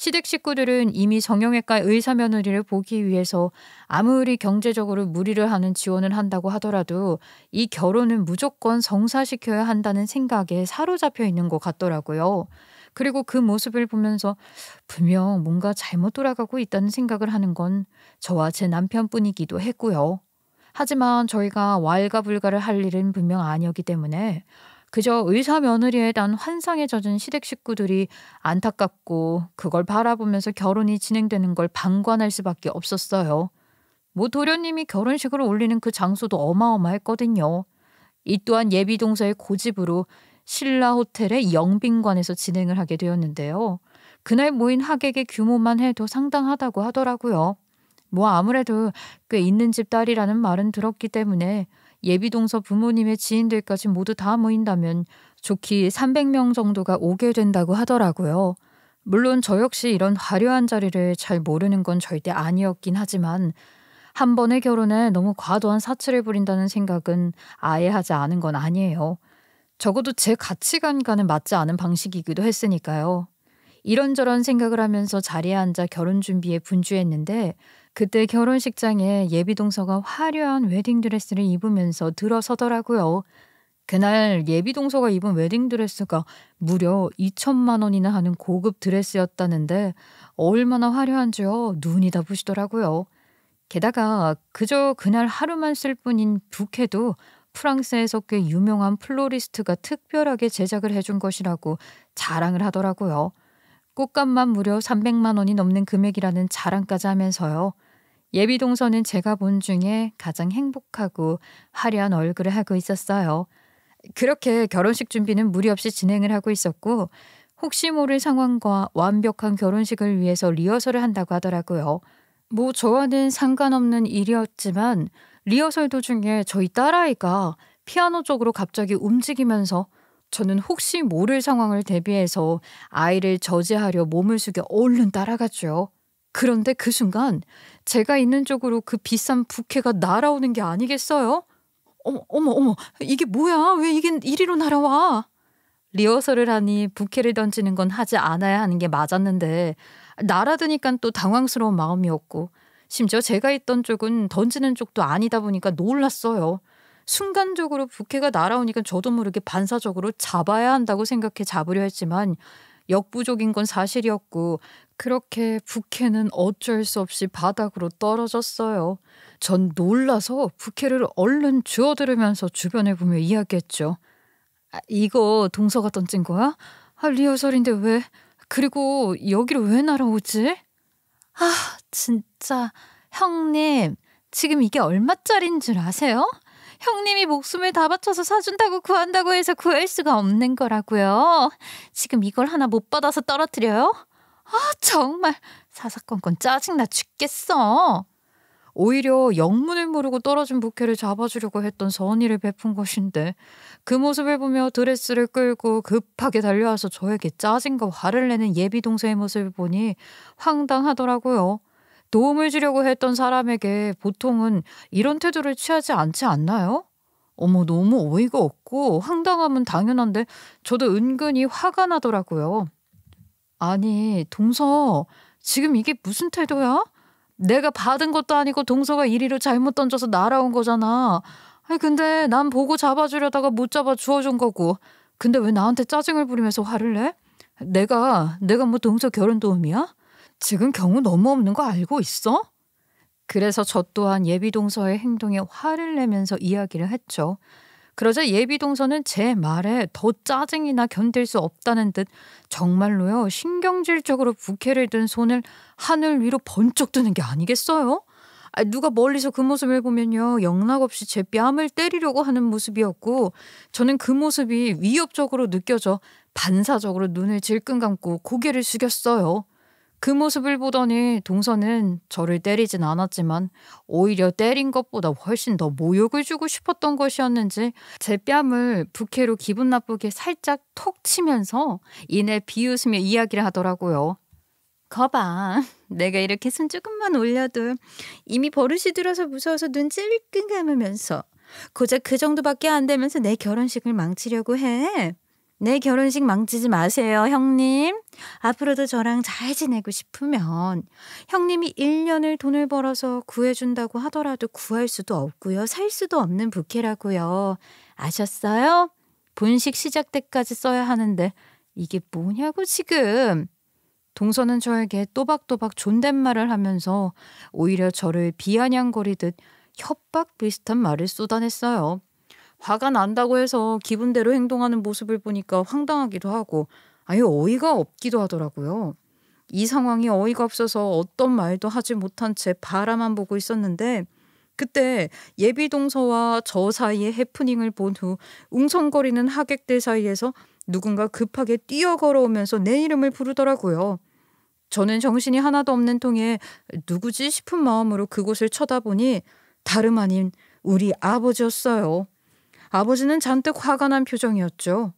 시댁 식구들은 이미 정형외과 의사 며느리를 보기 위해서 아무리 경제적으로 무리를 하는 지원을 한다고 하더라도 이 결혼은 무조건 성사시켜야 한다는 생각에 사로잡혀 있는 것 같더라고요. 그리고 그 모습을 보면서 분명 뭔가 잘못 돌아가고 있다는 생각을 하는 건 저와 제 남편뿐이기도 했고요. 하지만 저희가 왈가불가를 할 일은 분명 아니었기 때문에 그저 의사 며느리에 대한 환상에 젖은 시댁 식구들이 안타깝고 그걸 바라보면서 결혼이 진행되는 걸 방관할 수밖에 없었어요. 뭐 도련님이 결혼식을 올리는 그 장소도 어마어마했거든요. 이 또한 예비동서의 고집으로 신라 호텔의 영빈관에서 진행을 하게 되었는데요. 그날 모인 하객의 규모만 해도 상당하다고 하더라고요. 뭐 아무래도 꽤 있는 집 딸이라는 말은 들었기 때문에 예비동서 부모님의 지인들까지 모두 다 모인다면 좋기 300명 정도가 오게 된다고 하더라고요. 물론 저 역시 이런 화려한 자리를 잘 모르는 건 절대 아니었긴 하지만 한 번의 결혼에 너무 과도한 사치를 부린다는 생각은 아예 하지 않은 건 아니에요. 적어도 제 가치관과는 맞지 않은 방식이기도 했으니까요. 이런저런 생각을 하면서 자리에 앉아 결혼 준비에 분주했는데 그때 결혼식장에 예비동서가 화려한 웨딩드레스를 입으면서 들어서더라고요. 그날 예비동서가 입은 웨딩드레스가 무려 2천만 원이나 하는 고급 드레스였다는데 얼마나 화려한지요. 눈이 다 부시더라고요. 게다가 그저 그날 하루만 쓸 뿐인 부케도 프랑스에서 꽤 유명한 플로리스트가 특별하게 제작을 해준 것이라고 자랑을 하더라고요. 꽃값만 무려 300만 원이 넘는 금액이라는 자랑까지 하면서요. 예비동서는 제가 본 중에 가장 행복하고 화려한 얼굴을 하고 있었어요. 그렇게 결혼식 준비는 무리 없이 진행을 하고 있었고 혹시 모를 상황과 완벽한 결혼식을 위해서 리허설을 한다고 하더라고요. 뭐 저와는 상관없는 일이었지만 리허설 도중에 저희 딸아이가 피아노 쪽으로 갑자기 움직이면서 저는 혹시 모를 상황을 대비해서 아이를 저지하려 몸을 숙여 얼른 따라갔죠. 그런데 그 순간 제가 있는 쪽으로 그 비싼 부케가 날아오는 게 아니겠어요? 어머, 어머, 어머, 이게 뭐야? 왜 이게 이리로 날아와? 리허설을 하니 부케를 던지는 건 하지 않아야 하는 게 맞았는데 날아드니까 또 당황스러운 마음이었고 심지어 제가 있던 쪽은 던지는 쪽도 아니다 보니까 놀랐어요. 순간적으로 부케가 날아오니까 저도 모르게 반사적으로 잡아야 한다고 생각해 잡으려 했지만 역부족인 건 사실이었고 그렇게 부케는 어쩔 수 없이 바닥으로 떨어졌어요. 전 놀라서 부케를 얼른 주워들으면서 주변을 보며 이야기했죠. 이거 동서가 던진 거야? 리허설인데 왜? 그리고 여기로 왜 날아오지? 진짜 형님, 지금 이게 얼마짜린 줄 아세요? 형님이 목숨을 다 바쳐서 사준다고 구한다고 해서 구할 수가 없는 거라고요. 지금 이걸 하나 못 받아서 떨어뜨려요? 정말 사사건건 짜증나 죽겠어. 오히려 영문을 모르고 떨어진 부케를 잡아주려고 했던 선의를 베푼 것인데 그 모습을 보며 드레스를 끌고 급하게 달려와서 저에게 짜증과 화를 내는 예비동서의 모습을 보니 황당하더라고요. 도움을 주려고 했던 사람에게 보통은 이런 태도를 취하지 않지 않나요? 어머, 너무 어이가 없고 황당함은 당연한데 저도 은근히 화가 나더라고요. 아니, 동서, 지금 이게 무슨 태도야? 내가 받은 것도 아니고 동서가 이리로 잘못 던져서 날아온 거잖아. 근데 난 보고 잡아주려다가 못 잡아 주워준 거고. 근데 왜 나한테 짜증을 부리면서 화를 내? 내가 뭐 동서 결혼 도움이야? 지금 경우 너무 없는 거 알고 있어? 그래서 저 또한 예비동서의 행동에 화를 내면서 이야기를 했죠. 그러자 예비동서는 제 말에 더 짜증이나 견딜 수 없다는 듯 정말로요, 신경질적으로 부케를 든 손을 하늘 위로 번쩍 드는 게 아니겠어요? 누가 멀리서 그 모습을 보면요, 영락없이 제 뺨을 때리려고 하는 모습이었고 저는 그 모습이 위협적으로 느껴져 반사적으로 눈을 질끈 감고 고개를 숙였어요. 그 모습을 보더니 동서는 저를 때리진 않았지만 오히려 때린 것보다 훨씬 더 모욕을 주고 싶었던 것이었는지 제 뺨을 부케로 기분 나쁘게 살짝 톡 치면서 이내 비웃으며 이야기를 하더라고요. 거봐, 내가 이렇게 손 조금만 올려도 이미 버릇이 들어서 무서워서 눈 찔끔 감으면서 고작 그 정도밖에 안 되면서 내 결혼식을 망치려고 해. 내 결혼식 망치지 마세요, 형님. 앞으로도 저랑 잘 지내고 싶으면 형님이 1년을 돈을 벌어서 구해준다고 하더라도 구할 수도 없고요. 살 수도 없는 부케라고요. 아셨어요? 본식 시작 때까지 써야 하는데 이게 뭐냐고 지금. 동서는 저에게 또박또박 존댓말을 하면서 오히려 저를 비아냥거리듯 협박 비슷한 말을 쏟아냈어요. 화가 난다고 해서 기분대로 행동하는 모습을 보니까 황당하기도 하고 아예 어이가 없기도 하더라고요. 이 상황이 어이가 없어서 어떤 말도 하지 못한 채 바라만 보고 있었는데 그때 예비동서와 저 사이의 해프닝을 본 후 웅성거리는 하객들 사이에서 누군가 급하게 뛰어 걸어오면서 내 이름을 부르더라고요. 저는 정신이 하나도 없는 통에 누구지 싶은 마음으로 그곳을 쳐다보니 다름 아닌 우리 아버지였어요. 아버지는 잔뜩 화가 난 표정이었죠.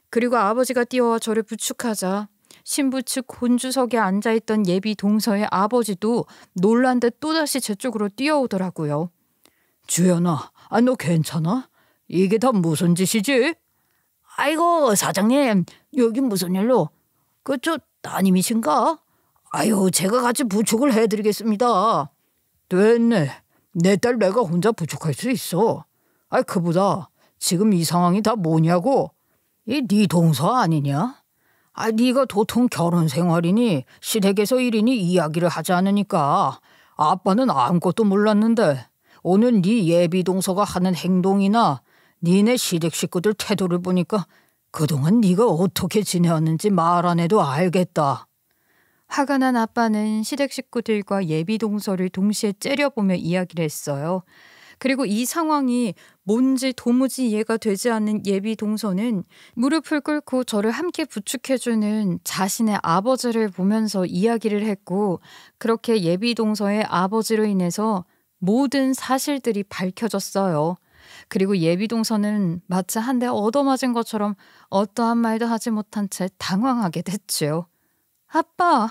그리고 아버지가 뛰어와 저를 부축하자 신부 측 혼주석에 앉아있던 예비 동서의 아버지도 놀란 듯 또다시 제 쪽으로 뛰어오더라고요. 주연아, 너 괜찮아? 이게 다 무슨 짓이지? 아이고 사장님, 여기 무슨 일로? 저 따님이신가? 아유, 제가 같이 부축을 해드리겠습니다. 됐네. 내 딸 내가 혼자 부축할 수 있어. 그보다 지금 이 상황이 다 뭐냐고? 네 동서 아니냐? 네가 도통 결혼 생활이니 시댁에서 일이니 이야기를 하지 않으니까 아빠는 아무것도 몰랐는데 오늘 네 예비 동서가 하는 행동이나 니네 시댁 식구들 태도를 보니까 그동안 네가 어떻게 지내왔는지 말 안 해도 알겠다. 화가 난 아빠는 시댁 식구들과 예비 동서를 동시에 째려보며 이야기를 했어요. 그리고 이 상황이 뭔지 도무지 이해가 되지 않는 예비 동서는 무릎을 꿇고 저를 함께 부축해주는 자신의 아버지를 보면서 이야기를 했고 그렇게 예비 동서의 아버지로 인해서 모든 사실들이 밝혀졌어요. 그리고 예비 동서는 마치 한 대 얻어맞은 것처럼 어떠한 말도 하지 못한 채 당황하게 됐죠. 아빠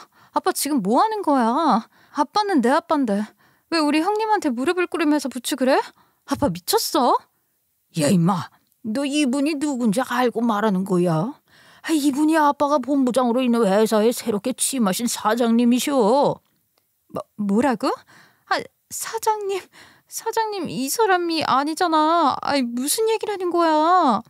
지금 뭐 하는 거야? 아빠는 내 아빠인데 왜 우리 형님한테 무릎을 꿇으면서 부축을 해? 아빠 미쳤어? 야 임마, 너 이분이 누군지 알고 말하는 거야? 이분이 아빠가 본부장으로 있는 회사에 새롭게 취임하신 사장님이셔. 뭐라고? 사장님 이 사람이 아니잖아. 무슨 얘기를 하는 거야?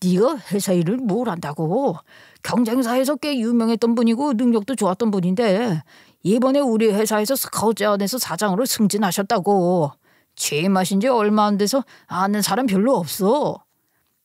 네가 회사 일을 뭘 안다고? 경쟁사에서 꽤 유명했던 분이고 능력도 좋았던 분인데 이번에 우리 회사에서 스카우트 제안해서 사장으로 승진하셨다고. 취임하신 지 얼마 안 돼서 아는 사람 별로 없어.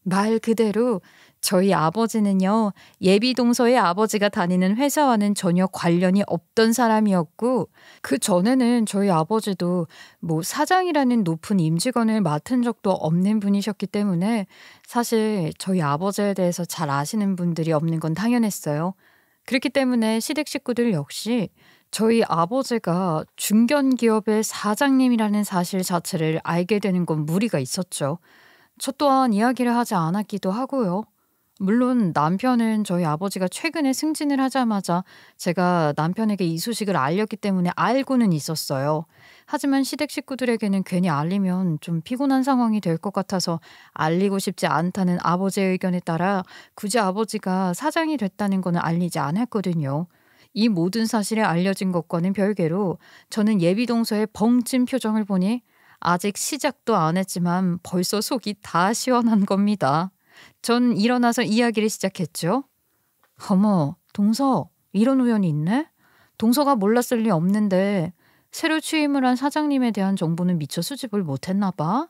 말 그대로 저희 아버지는요, 예비동서의 아버지가 다니는 회사와는 전혀 관련이 없던 사람이었고, 그 전에는 저희 아버지도 뭐 사장이라는 높은 임직원을 맡은 적도 없는 분이셨기 때문에 사실 저희 아버지에 대해서 잘 아시는 분들이 없는 건 당연했어요. 그렇기 때문에 시댁 식구들 역시 저희 아버지가 중견기업의 사장님이라는 사실 자체를 알게 되는 건 무리가 있었죠. 저 또한 이야기를 하지 않았기도 하고요. 물론 남편은 저희 아버지가 최근에 승진을 하자마자 제가 남편에게 이 소식을 알렸기 때문에 알고는 있었어요. 하지만 시댁 식구들에게는 괜히 알리면 좀 피곤한 상황이 될 것 같아서 알리고 싶지 않다는 아버지의 의견에 따라 굳이 아버지가 사장이 됐다는 거는 알리지 않았거든요. 이 모든 사실이 알려진 것과는 별개로 저는 예비동서의 벙찐 표정을 보니 아직 시작도 안 했지만 벌써 속이 다 시원한 겁니다. 전 일어나서 이야기를 시작했죠. 어머, 동서, 이런 우연이 있네? 동서가 몰랐을 리 없는데 새로 취임을 한 사장님에 대한 정보는 미처 수집을 못했나 봐.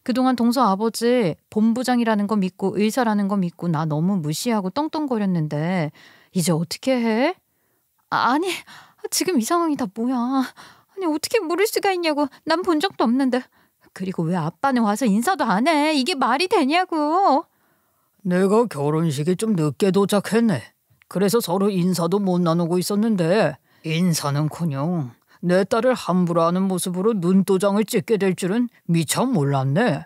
그동안 동서 아버지 본부장이라는 거 믿고 의사라는 거 믿고 나 너무 무시하고 떵떵거렸는데 이제 어떻게 해? 아니, 지금 이 상황이 다 뭐야. 아니, 어떻게 모를 수가 있냐고. 난 본 적도 없는데. 그리고 왜 아빠는 와서 인사도 안 해? 이게 말이 되냐고. 내가 결혼식에 좀 늦게 도착했네. 그래서 서로 인사도 못 나누고 있었는데 인사는커녕 내 딸을 함부로 하는 모습으로 눈도장을 찍게 될 줄은 미처 몰랐네.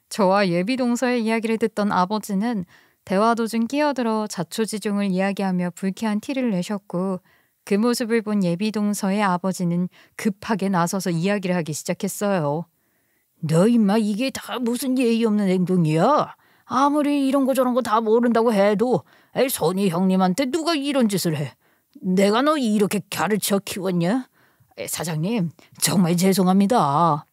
저와 예비동서의 이야기를 듣던 아버지는 대화 도중 끼어들어 자초지종을 이야기하며 불쾌한 티를 내셨고, 그 모습을 본 예비동서의 아버지는 급하게 나서서 이야기를 하기 시작했어요. 너 임마 이게 다 무슨 예의 없는 행동이야? 아무리 이런 거 저런 거 다 모른다고 해도 손이 형님한테 누가 이런 짓을 해? 내가 너 이렇게 가르쳐 키웠냐? 사장님 정말 죄송합니다.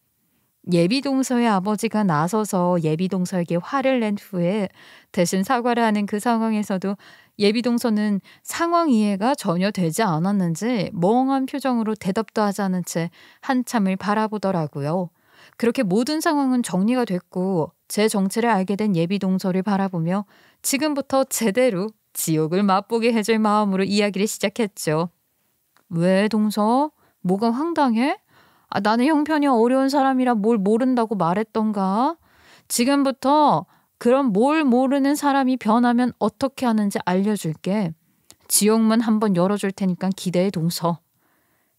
예비동서의 아버지가 나서서 예비동서에게 화를 낸 후에 대신 사과를 하는 그 상황에서도 예비동서는 상황 이해가 전혀 되지 않았는지 멍한 표정으로 대답도 하지 않은 채 한참을 바라보더라고요. 그렇게 모든 상황은 정리가 됐고 제 정체를 알게 된 예비동서를 바라보며 지금부터 제대로 지옥을 맛보게 해줄 마음으로 이야기를 시작했죠. 왜 동서? 뭐가 황당해? 나는 형편이 어려운 사람이라 뭘 모른다고 말했던가? 지금부터 그럼 뭘 모르는 사람이 변하면 어떻게 하는지 알려줄게. 지옥문 한번 열어줄 테니까 기대해 동서.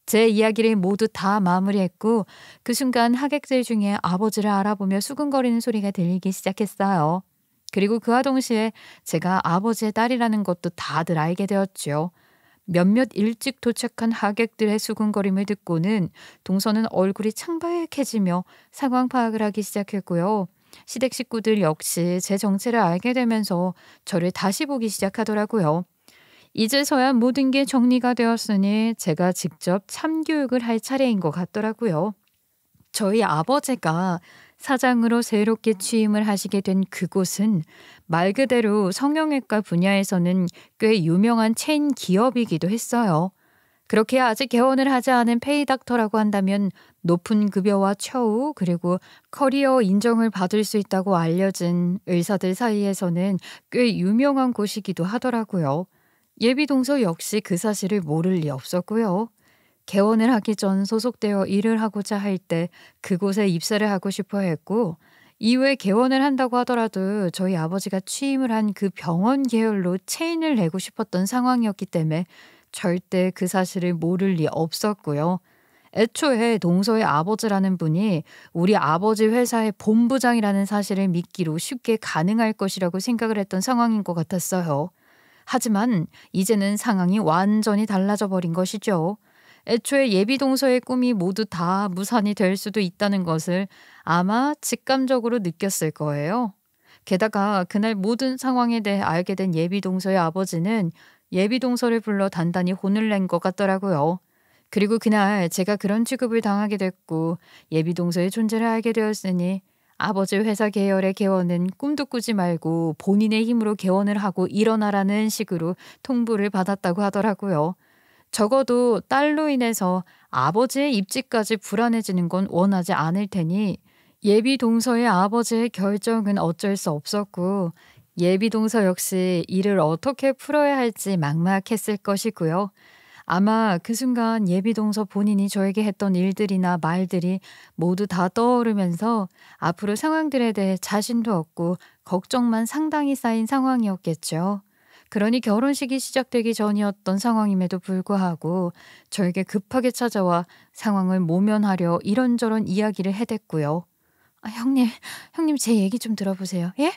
제 이야기를 모두 다 마무리했고 그 순간 하객들 중에 아버지를 알아보며 수근거리는 소리가 들리기 시작했어요. 그리고 그와 동시에 제가 아버지의 딸이라는 것도 다들 알게 되었죠. 몇몇 일찍 도착한 하객들의 수군거림을 듣고는 동서는 얼굴이 창백해지며 상황 파악을 하기 시작했고요. 시댁 식구들 역시 제 정체를 알게 되면서 저를 다시 보기 시작하더라고요. 이제서야 모든 게 정리가 되었으니 제가 직접 참교육을 할 차례인 것 같더라고요. 저희 아버지가 사장으로 새롭게 취임을 하시게 된 그곳은 말 그대로 성형외과 분야에서는 꽤 유명한 체인 기업이기도 했어요. 그렇게 아직 개원을 하지 않은 페이닥터라고 한다면 높은 급여와 처우 그리고 커리어 인정을 받을 수 있다고 알려진 의사들 사이에서는 꽤 유명한 곳이기도 하더라고요. 예비동서 역시 그 사실을 모를 리 없었고요. 개원을 하기 전 소속되어 일을 하고자 할 때 그곳에 입사를 하고 싶어 했고, 이후에 개원을 한다고 하더라도 저희 아버지가 취임을 한 그 병원 계열로 체인을 내고 싶었던 상황이었기 때문에 절대 그 사실을 모를 리 없었고요. 애초에 동서의 아버지라는 분이 우리 아버지 회사의 본부장이라는 사실을 믿기로 쉽게 가능할 것이라고 생각을 했던 상황인 것 같았어요. 하지만 이제는 상황이 완전히 달라져 버린 것이죠. 애초에 예비동서의 꿈이 모두 다 무산이 될 수도 있다는 것을 아마 직감적으로 느꼈을 거예요. 게다가 그날 모든 상황에 대해 알게 된 예비동서의 아버지는 예비동서를 불러 단단히 혼을 낸 것 같더라고요. 그리고 그날 제가 그런 취급을 당하게 됐고 예비동서의 존재를 알게 되었으니 아버지 회사 계열의 개원은 꿈도 꾸지 말고 본인의 힘으로 개원을 하고 일어나라는 식으로 통보를 받았다고 하더라고요. 적어도 딸로 인해서 아버지의 입지까지 불안해지는 건 원하지 않을 테니 예비 동서의 아버지의 결정은 어쩔 수 없었고 예비 동서 역시 일을 어떻게 풀어야 할지 막막했을 것이고요. 아마 그 순간 예비 동서 본인이 저에게 했던 일들이나 말들이 모두 다 떠오르면서 앞으로 상황들에 대해 자신도 없고 걱정만 상당히 쌓인 상황이었겠죠. 그러니 결혼식이 시작되기 전이었던 상황임에도 불구하고 저에게 급하게 찾아와 상황을 모면하려 이런저런 이야기를 해댔고요. 형님 제 얘기 좀 들어보세요. 예?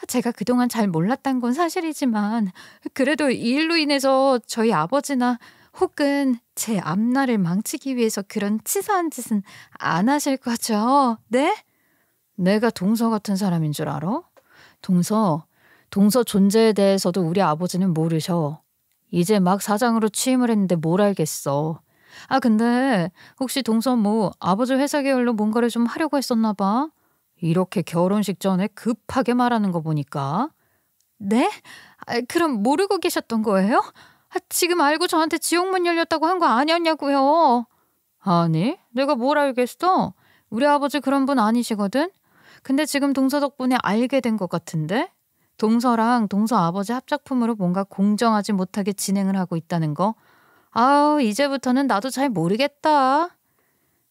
제가 그동안 잘 몰랐던 건 사실이지만 그래도 이 일로 인해서 저희 아버지나 혹은 제 앞날을 망치기 위해서 그런 치사한 짓은 안 하실 거죠? 네? 내가 동서 같은 사람인 줄 알아? 동서 존재에 대해서도 우리 아버지는 모르셔. 이제 막 사장으로 취임을 했는데 뭘 알겠어. 근데 혹시 동서 뭐 아버지 회사 계열로 뭔가를 좀 하려고 했었나 봐? 이렇게 결혼식 전에 급하게 말하는 거 보니까. 네? 그럼 모르고 계셨던 거예요? 지금 알고 저한테 지옥문 열렸다고 한 거 아니었냐고요. 아니, 내가 뭘 알겠어? 우리 아버지 그런 분 아니시거든? 근데 지금 동서 덕분에 알게 된 것 같은데? 동서랑 동서 아버지 합작품으로 뭔가 공정하지 못하게 진행을 하고 있다는 거? 이제부터는 나도 잘 모르겠다.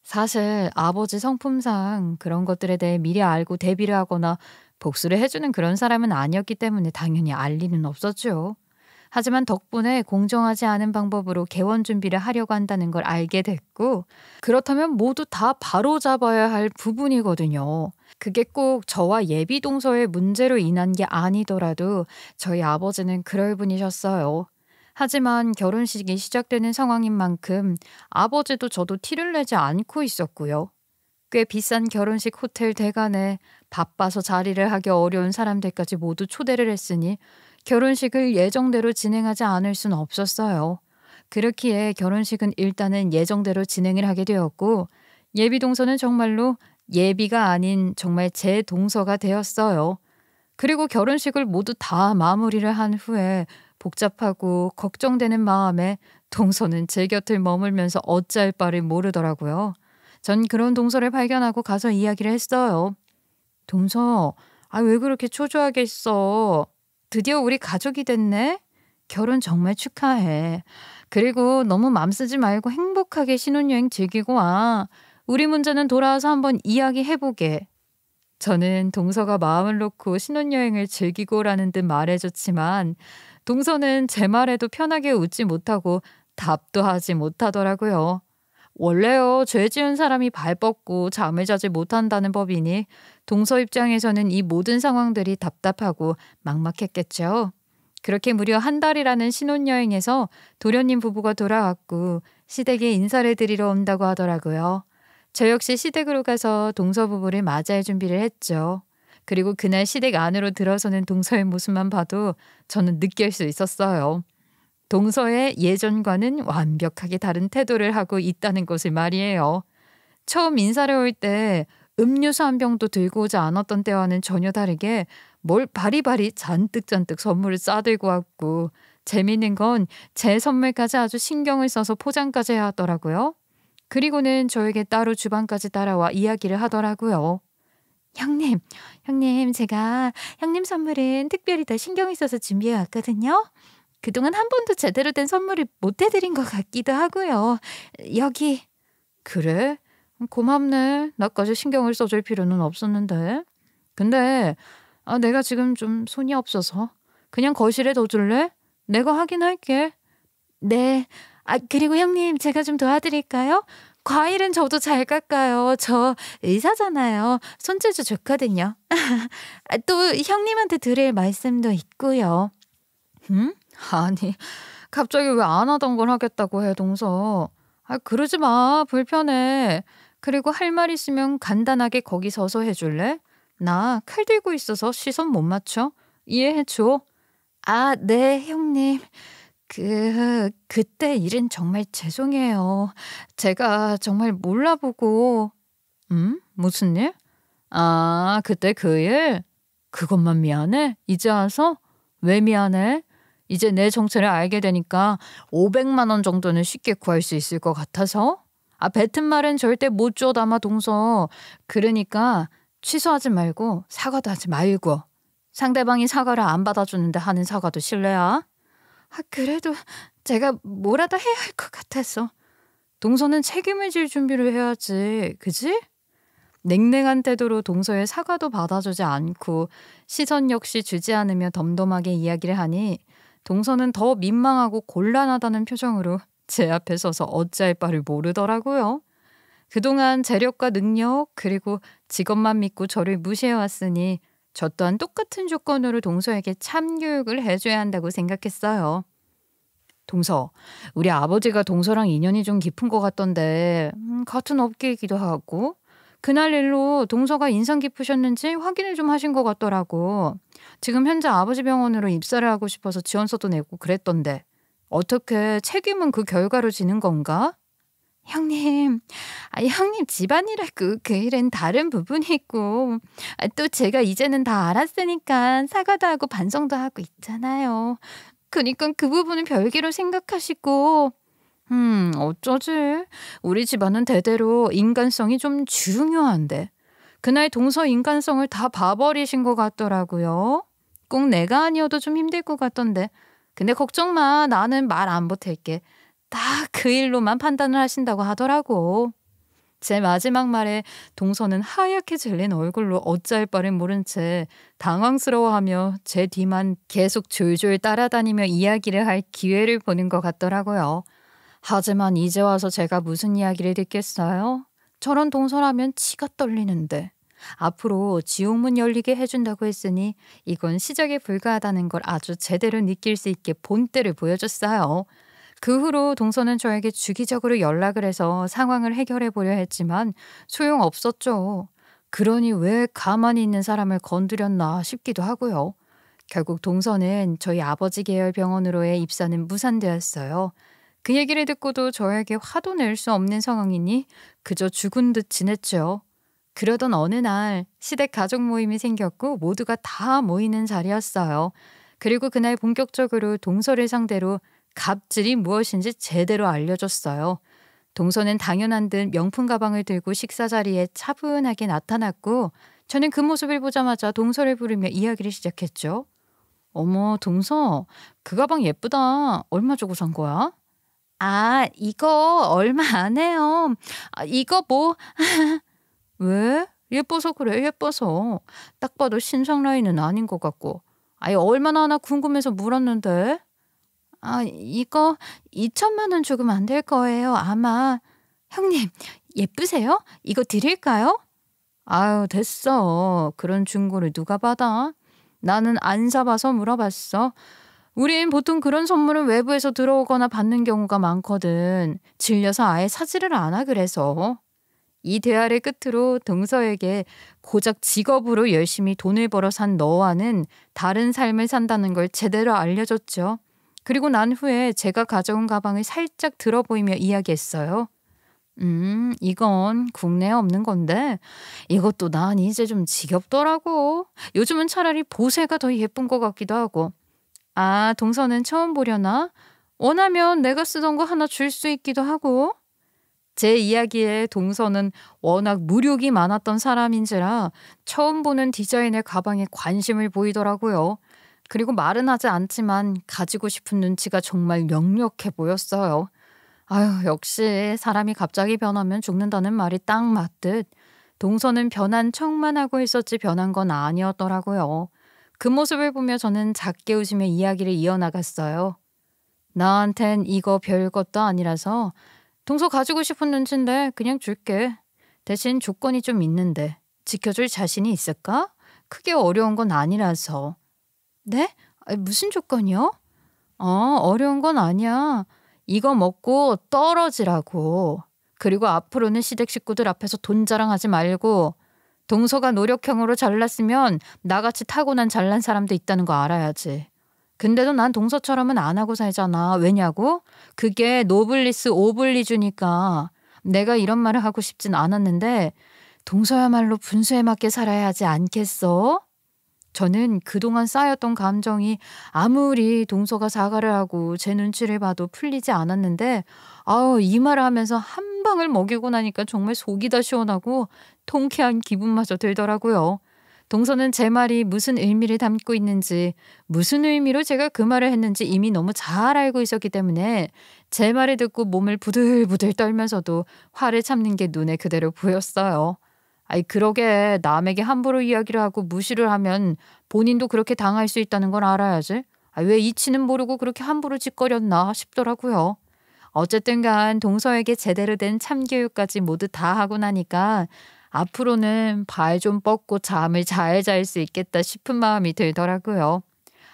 사실 아버지 성품상 그런 것들에 대해 미리 알고 대비를 하거나 복수를 해주는 그런 사람은 아니었기 때문에 당연히 알 리는 없었죠. 하지만 덕분에 공정하지 않은 방법으로 개원 준비를 하려고 한다는 걸 알게 됐고, 그렇다면 모두 다 바로잡아야 할 부분이거든요. 그게 꼭 저와 예비 동서의 문제로 인한 게 아니더라도 저희 아버지는 그럴 분이셨어요. 하지만 결혼식이 시작되는 상황인 만큼 아버지도 저도 티를 내지 않고 있었고요. 꽤 비싼 결혼식 호텔 대관에 바빠서 자리를 하기 어려운 사람들까지 모두 초대를 했으니 결혼식을 예정대로 진행하지 않을 수는 없었어요. 그렇기에 결혼식은 일단은 예정대로 진행을 하게 되었고 예비 동서는 정말로 예비가 아닌 정말 제 동서가 되었어요. 그리고 결혼식을 모두 다 마무리를 한 후에 복잡하고 걱정되는 마음에 동서는 제 곁을 머물면서 어찌할 바를 모르더라고요. 전 그런 동서를 발견하고 가서 이야기를 했어요. 동서, 왜 그렇게 초조하게 있어? 드디어 우리 가족이 됐네? 결혼 정말 축하해. 그리고 너무 맘 쓰지 말고 행복하게 신혼여행 즐기고 와. 우리 문제는 돌아와서 한번 이야기해보게. 저는 동서가 마음을 놓고 신혼여행을 즐기고라는 듯 말해줬지만 동서는 제 말에도 편하게 웃지 못하고 답도 하지 못하더라고요. 원래요, 죄 지은 사람이 발 뻗고 잠을 자지 못한다는 법이니 동서 입장에서는 이 모든 상황들이 답답하고 막막했겠죠. 그렇게 무려 한 달이라는 신혼여행에서 도련님 부부가 돌아왔고 시댁에 인사를 드리러 온다고 하더라고요. 저 역시 시댁으로 가서 동서 부부를 맞이할 준비를 했죠. 그리고 그날 시댁 안으로 들어서는 동서의 모습만 봐도 저는 느낄 수 있었어요. 동서의 예전과는 완벽하게 다른 태도를 하고 있다는 것을 말이에요. 처음 인사를 올 때 음료수 한 병도 들고 오지 않았던 때와는 전혀 다르게 뭘 바리바리 잔뜩 선물을 싸들고 왔고 재미있는 건 제 선물까지 아주 신경을 써서 포장까지 해왔더라고요. 그리고는 저에게 따로 주방까지 따라와 이야기를 하더라고요. 형님, 제가 형님 선물은 특별히 더 신경을 써서 준비해 왔거든요. 그동안 한 번도 제대로 된 선물을 못 해드린 것 같기도 하고요. 여기. 그래? 고맙네. 나까지 신경을 써줄 필요는 없었는데. 근데 내가 지금 좀 손이 없어서 그냥 거실에 둬줄래? 내가 확인할게. 네. 그리고 형님 제가 좀 도와드릴까요? 과일은 저도 잘 깎아요. 저 의사잖아요. 손재주 좋거든요. 또 형님한테 드릴 말씀도 있고요. 아니, 갑자기 왜 안 하던 걸 하겠다고 해, 동서. 그러지 마. 불편해. 그리고 할 말 있으면 간단하게 거기 서서 해줄래? 나 칼 들고 있어서 시선 못 맞춰. 이해해줘. 네, 형님. 그때 일은 정말 죄송해요. 제가 정말 몰라보고. 무슨 일? 아, 그때 그 일? 그것만 미안해? 이제 와서? 왜 미안해? 이제 내 정체를 알게 되니까 500만 원 정도는 쉽게 구할 수 있을 것 같아서? 아, 뱉은 말은 절대 못 줘, 남아 동서. 그러니까 취소하지 말고 사과도 하지 말고. 상대방이 사과를 안 받아주는데 하는 사과도 실례야? 아, 그래도 제가 뭐라도 해야 할 것 같아서. 동서는 책임을 질 준비를 해야지. 그지? 냉랭한 태도로 동서의 사과도 받아주지 않고 시선 역시 주지 않으며 덤덤하게 이야기를 하니 동서는 더 민망하고 곤란하다는 표정으로 제 앞에 서서 어찌할 바를 모르더라고요. 그동안 재력과 능력 그리고 직업만 믿고 저를 무시해왔으니 저 또한 똑같은 조건으로 동서에게 참교육을 해줘야 한다고 생각했어요. 동서, 우리 아버지가 동서랑 인연이 좀 깊은 것 같던데 같은 업계이기도 하고 그날 일로 동서가 인상 깊으셨는지 확인을 좀 하신 것 같더라고. 지금 현재 아버지 병원으로 입사를 하고 싶어서 지원서도 내고 그랬던데 어떻게 책임은 그 결과로 지는 건가? 형님, 형님 집안이라고 그 일엔 다른 부분이 있고 또 제가 이제는 다 알았으니까 사과도 하고 반성도 하고 있잖아요. 그러니까 그 부분은 별개로 생각하시고 어쩌지? 우리 집안은 대대로 인간성이 좀 중요한데 그날 동서 인간성을 다 봐버리신 것 같더라고요. 꼭 내가 아니어도 좀 힘들 것 같던데 근데 걱정 마. 나는 말 안 보탤게. 딱 그 일로만 판단을 하신다고 하더라고. 제 마지막 말에 동서는 하얗게 질린 얼굴로 어찌할 바를 모른 채 당황스러워하며 제 뒤만 계속 졸졸 따라다니며 이야기를 할 기회를 보는 것 같더라고요. 하지만 이제 와서 제가 무슨 이야기를 듣겠어요? 저런 동서라면 치가 떨리는데. 앞으로 지옥문 열리게 해준다고 했으니 이건 시작에 불과하다는 걸 아주 제대로 느낄 수 있게 본때를 보여줬어요. 그 후로 동서는 저에게 주기적으로 연락을 해서 상황을 해결해 보려 했지만 소용없었죠. 그러니 왜 가만히 있는 사람을 건드렸나 싶기도 하고요. 결국 동서는 저희 아버지 계열 병원으로의 입사는 무산되었어요. 그 얘기를 듣고도 저에게 화도 낼 수 없는 상황이니 그저 죽은 듯 지냈죠. 그러던 어느 날 시댁 가족 모임이 생겼고 모두가 다 모이는 자리였어요. 그리고 그날 본격적으로 동서를 상대로 갑질이 무엇인지 제대로 알려줬어요. 동서는 당연한 듯 명품 가방을 들고 식사 자리에 차분하게 나타났고 저는 그 모습을 보자마자 동서를 부르며 이야기를 시작했죠. 어머, 동서, 그 가방 예쁘다. 얼마 주고 산 거야? 아, 이거 얼마 안 해요. 이거 뭐... 왜? 예뻐서 그래, 예뻐서. 딱 봐도 신상 라인은 아닌 것 같고. 얼마나 하나 궁금해서 물었는데. 이거 2천만 원 주면 안 될 거예요, 아마. 형님, 예쁘세요? 이거 드릴까요? 아유, 됐어. 그런 중고를 누가 받아? 나는 안 사봐서 물어봤어. 우린 보통 그런 선물은 외부에서 들어오거나 받는 경우가 많거든. 질려서 아예 사지를 않아 그래서. 이 대화를 끝으로 동서에게 고작 직업으로 열심히 돈을 벌어 산 너와는 다른 삶을 산다는 걸 제대로 알려줬죠. 그리고 난 후에 제가 가져온 가방을 살짝 들어보이며 이야기했어요. 이건 국내에 없는 건데 이것도 난 이제 좀 지겹더라고. 요즘은 차라리 보세가 더 예쁜 것 같기도 하고. 아, 동서는 처음 보려나? 원하면 내가 쓰던 거 하나 줄 수 있기도 하고. 제 이야기에 동서는 워낙 무력이 많았던 사람인지라 처음 보는 디자인의 가방에 관심을 보이더라고요. 그리고 말은 하지 않지만 가지고 싶은 눈치가 정말 역력해 보였어요. 아유, 역시 사람이 갑자기 변하면 죽는다는 말이 딱 맞듯 동서는 변한 척만 하고 있었지 변한 건 아니었더라고요. 그 모습을 보며 저는 작게 웃으며 이야기를 이어나갔어요. 나한텐 이거 별것도 아니라서 동서 가지고 싶은 눈치인데 그냥 줄게. 대신 조건이 좀 있는데 지켜줄 자신이 있을까? 크게 어려운 건 아니라서. 네? 무슨 조건이요? 어려운 건 아니야. 이거 먹고 떨어지라고. 그리고 앞으로는 시댁 식구들 앞에서 돈 자랑하지 말고 동서가 노력형으로 잘났으면 나같이 타고난 잘난 사람도 있다는 거 알아야지. 근데도 난 동서처럼은 안 하고 살잖아. 왜냐고? 그게 노블리스 오블리주니까. 내가 이런 말을 하고 싶진 않았는데 동서야말로 분수에 맞게 살아야 하지 않겠어? 저는 그동안 쌓였던 감정이 아무리 동서가 사과를 하고 제 눈치를 봐도 풀리지 않았는데, 이 말을 하면서 한 방을 먹이고 나니까 정말 속이 다 시원하고 통쾌한 기분마저 들더라고요. 동서는 제 말이 무슨 의미를 담고 있는지, 무슨 의미로 제가 그 말을 했는지 이미 너무 잘 알고 있었기 때문에 제 말을 듣고 몸을 부들부들 떨면서도 화를 참는 게 눈에 그대로 보였어요. 그러게 남에게 함부로 이야기를 하고 무시를 하면 본인도 그렇게 당할 수 있다는 걸 알아야지. 왜 이치는 모르고 그렇게 함부로 짓거렸나 싶더라고요. 어쨌든 간 동서에게 제대로 된 참교육까지 모두 다 하고 나니까 앞으로는 발 좀 뻗고 잠을 잘 잘 수 있겠다 싶은 마음이 들더라고요.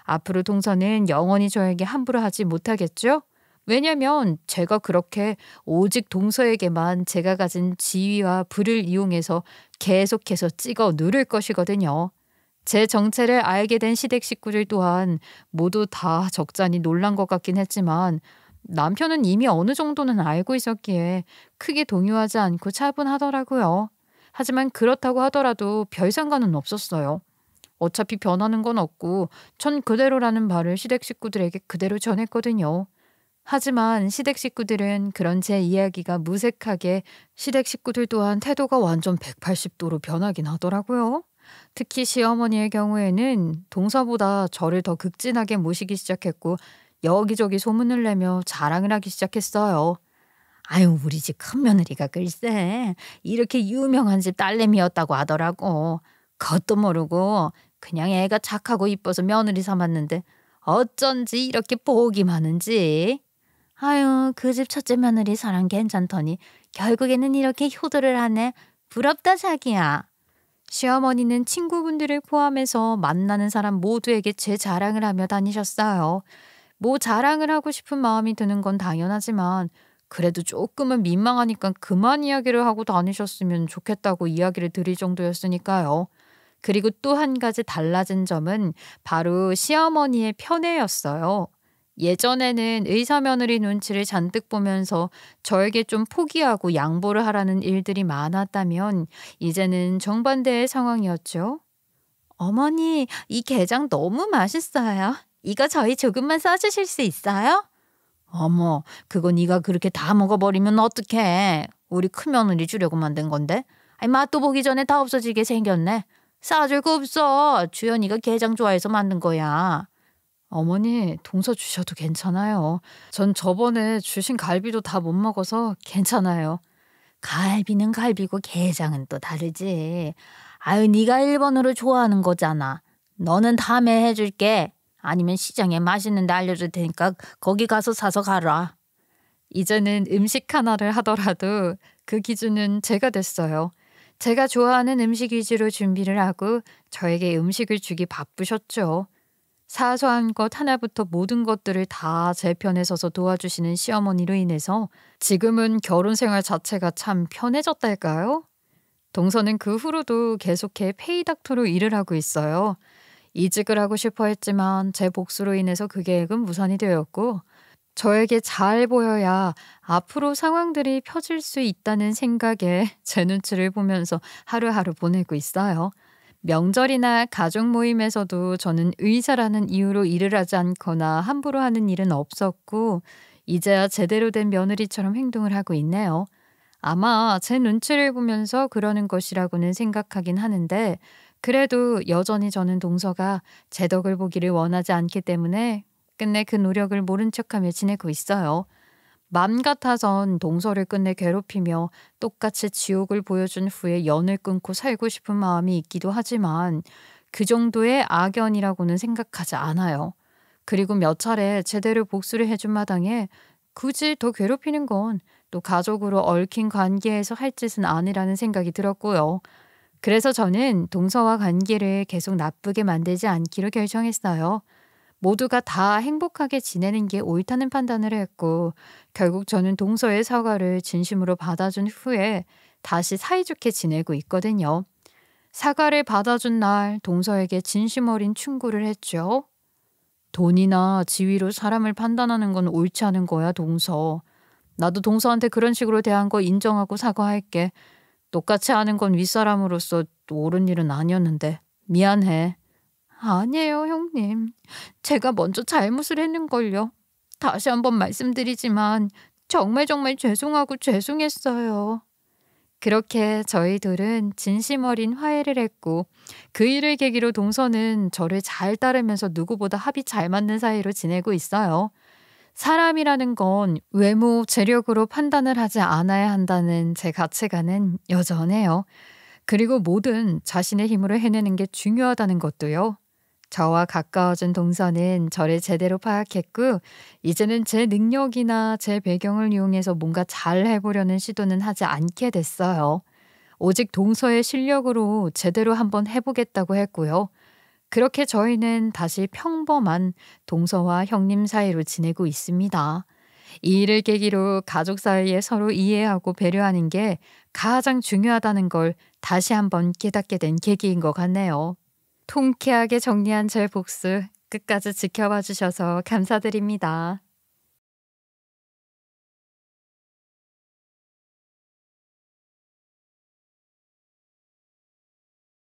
앞으로 동서는 영원히 저에게 함부로 하지 못하겠죠? 왜냐면 제가 그렇게 오직 동서에게만 제가 가진 지위와 부를 이용해서 계속해서 찍어 누를 것이거든요. 제 정체를 알게 된 시댁 식구들 또한 모두 다 적잖이 놀란 것 같긴 했지만 남편은 이미 어느 정도는 알고 있었기에 크게 동요하지 않고 차분하더라고요. 하지만 그렇다고 하더라도 별 상관은 없었어요. 어차피 변하는 건 없고 전 그대로라는 말을 시댁 식구들에게 그대로 전했거든요. 하지만 시댁 식구들은 그런 제 이야기가 무색하게 시댁 식구들 또한 태도가 완전 180도로 변하긴 하더라고요. 특히 시어머니의 경우에는 동서보다 저를 더 극진하게 모시기 시작했고 여기저기 소문을 내며 자랑을 하기 시작했어요. 아유, 우리 집 큰며느리가 글쎄 이렇게 유명한 집 딸내미였다고 하더라고. 그것도 모르고 그냥 애가 착하고 이뻐서 며느리 삼았는데 어쩐지 이렇게 복이 많은지. 아유, 그 집 첫째 며느리 사람 괜찮더니 결국에는 이렇게 효도를 하네. 부럽다 자기야. 시어머니는 친구분들을 포함해서 만나는 사람 모두에게 제 자랑을 하며 다니셨어요. 뭐 자랑을 하고 싶은 마음이 드는 건 당연하지만 그래도 조금은 민망하니까 그만 이야기를 하고 다니셨으면 좋겠다고 이야기를 드릴 정도였으니까요. 그리고 또 한 가지 달라진 점은 바로 시어머니의 편애였어요. 예전에는 의사 며느리 눈치를 잔뜩 보면서 저에게 좀 포기하고 양보를 하라는 일들이 많았다면 이제는 정반대의 상황이었죠. 어머니, 이 게장 너무 맛있어요. 이거 저희 조금만 써주실 수 있어요? 어머, 그거 네가 그렇게 다 먹어버리면 어떡해. 우리 큰며느리 주려고 만든 건데. 맛도 보기 전에 다 없어지게 생겼네. 싸줄 거 없어. 주연이가 게장 좋아해서 만든 거야. 어머니, 동서 주셔도 괜찮아요. 전 저번에 주신 갈비도 다 못 먹어서 괜찮아요. 갈비는 갈비고 게장은 또 다르지. 아유, 네가 1번으로 좋아하는 거잖아. 너는 다음에 해줄게. 아니면 시장에 맛있는 데 알려줄 테니까 거기 가서 사서 가라. 이제는 음식 하나를 하더라도 그 기준은 제가 됐어요. 제가 좋아하는 음식 위주로 준비를 하고 저에게 음식을 주기 바쁘셨죠. 사소한 것 하나부터 모든 것들을 다 제 편에 서서 도와주시는 시어머니로 인해서 지금은 결혼 생활 자체가 참 편해졌달까요? 동서는 그 후로도 계속해 페이닥터로 일을 하고 있어요. 이직을 하고 싶어 했지만 제 복수로 인해서 그 계획은 무산이 되었고 저에게 잘 보여야 앞으로 상황들이 펴질 수 있다는 생각에 제 눈치를 보면서 하루하루 보내고 있어요. 명절이나 가족 모임에서도 저는 의사라는 이유로 일을 하지 않거나 함부로 하는 일은 없었고 이제야 제대로 된 며느리처럼 행동을 하고 있네요. 아마 제 눈치를 보면서 그러는 것이라고는 생각하긴 하는데 그래도 여전히 저는 동서가 제 덕을 보기를 원하지 않기 때문에 끝내 그 노력을 모른 척하며 지내고 있어요. 맘 같아선 동서를 끝내 괴롭히며 똑같이 지옥을 보여준 후에 연을 끊고 살고 싶은 마음이 있기도 하지만 그 정도의 악연이라고는 생각하지 않아요. 그리고 몇 차례 제대로 복수를 해준 마당에 굳이 더 괴롭히는 건 또 가족으로 얽힌 관계에서 할 짓은 아니라는 생각이 들었고요. 그래서 저는 동서와 관계를 계속 나쁘게 만들지 않기로 결정했어요. 모두가 다 행복하게 지내는 게 옳다는 판단을 했고 결국 저는 동서의 사과를 진심으로 받아준 후에 다시 사이좋게 지내고 있거든요. 사과를 받아준 날 동서에게 진심 어린 충고를 했죠. 돈이나 지위로 사람을 판단하는 건 옳지 않은 거야, 동서. 나도 동서한테 그런 식으로 대한 거 인정하고 사과할게. 똑같이 하는 건 윗사람으로서 옳은 일은 아니었는데 미안해. 아니에요, 형님. 제가 먼저 잘못을 했는걸요. 다시 한번 말씀드리지만 정말 정말 죄송하고 죄송했어요. 그렇게 저희 둘은 진심 어린 화해를 했고 그 일을 계기로 동서는 저를 잘 따르면서 누구보다 합이 잘 맞는 사이로 지내고 있어요. 사람이라는 건 외모, 재력으로 판단을 하지 않아야 한다는 제 가치관은 여전해요. 그리고 뭐든 자신의 힘으로 해내는 게 중요하다는 것도요. 저와 가까워진 동서는 저를 제대로 파악했고 이제는 제 능력이나 제 배경을 이용해서 뭔가 잘 해보려는 시도는 하지 않게 됐어요. 오직 동서의 실력으로 제대로 한번 해보겠다고 했고요. 그렇게 저희는 다시 평범한 동서와 형님 사이로 지내고 있습니다. 이 일을 계기로 가족 사이에 서로 이해하고 배려하는 게 가장 중요하다는 걸 다시 한번 깨닫게 된 계기인 것 같네요. 통쾌하게 정리한 제 복수 끝까지 지켜봐 주셔서 감사드립니다.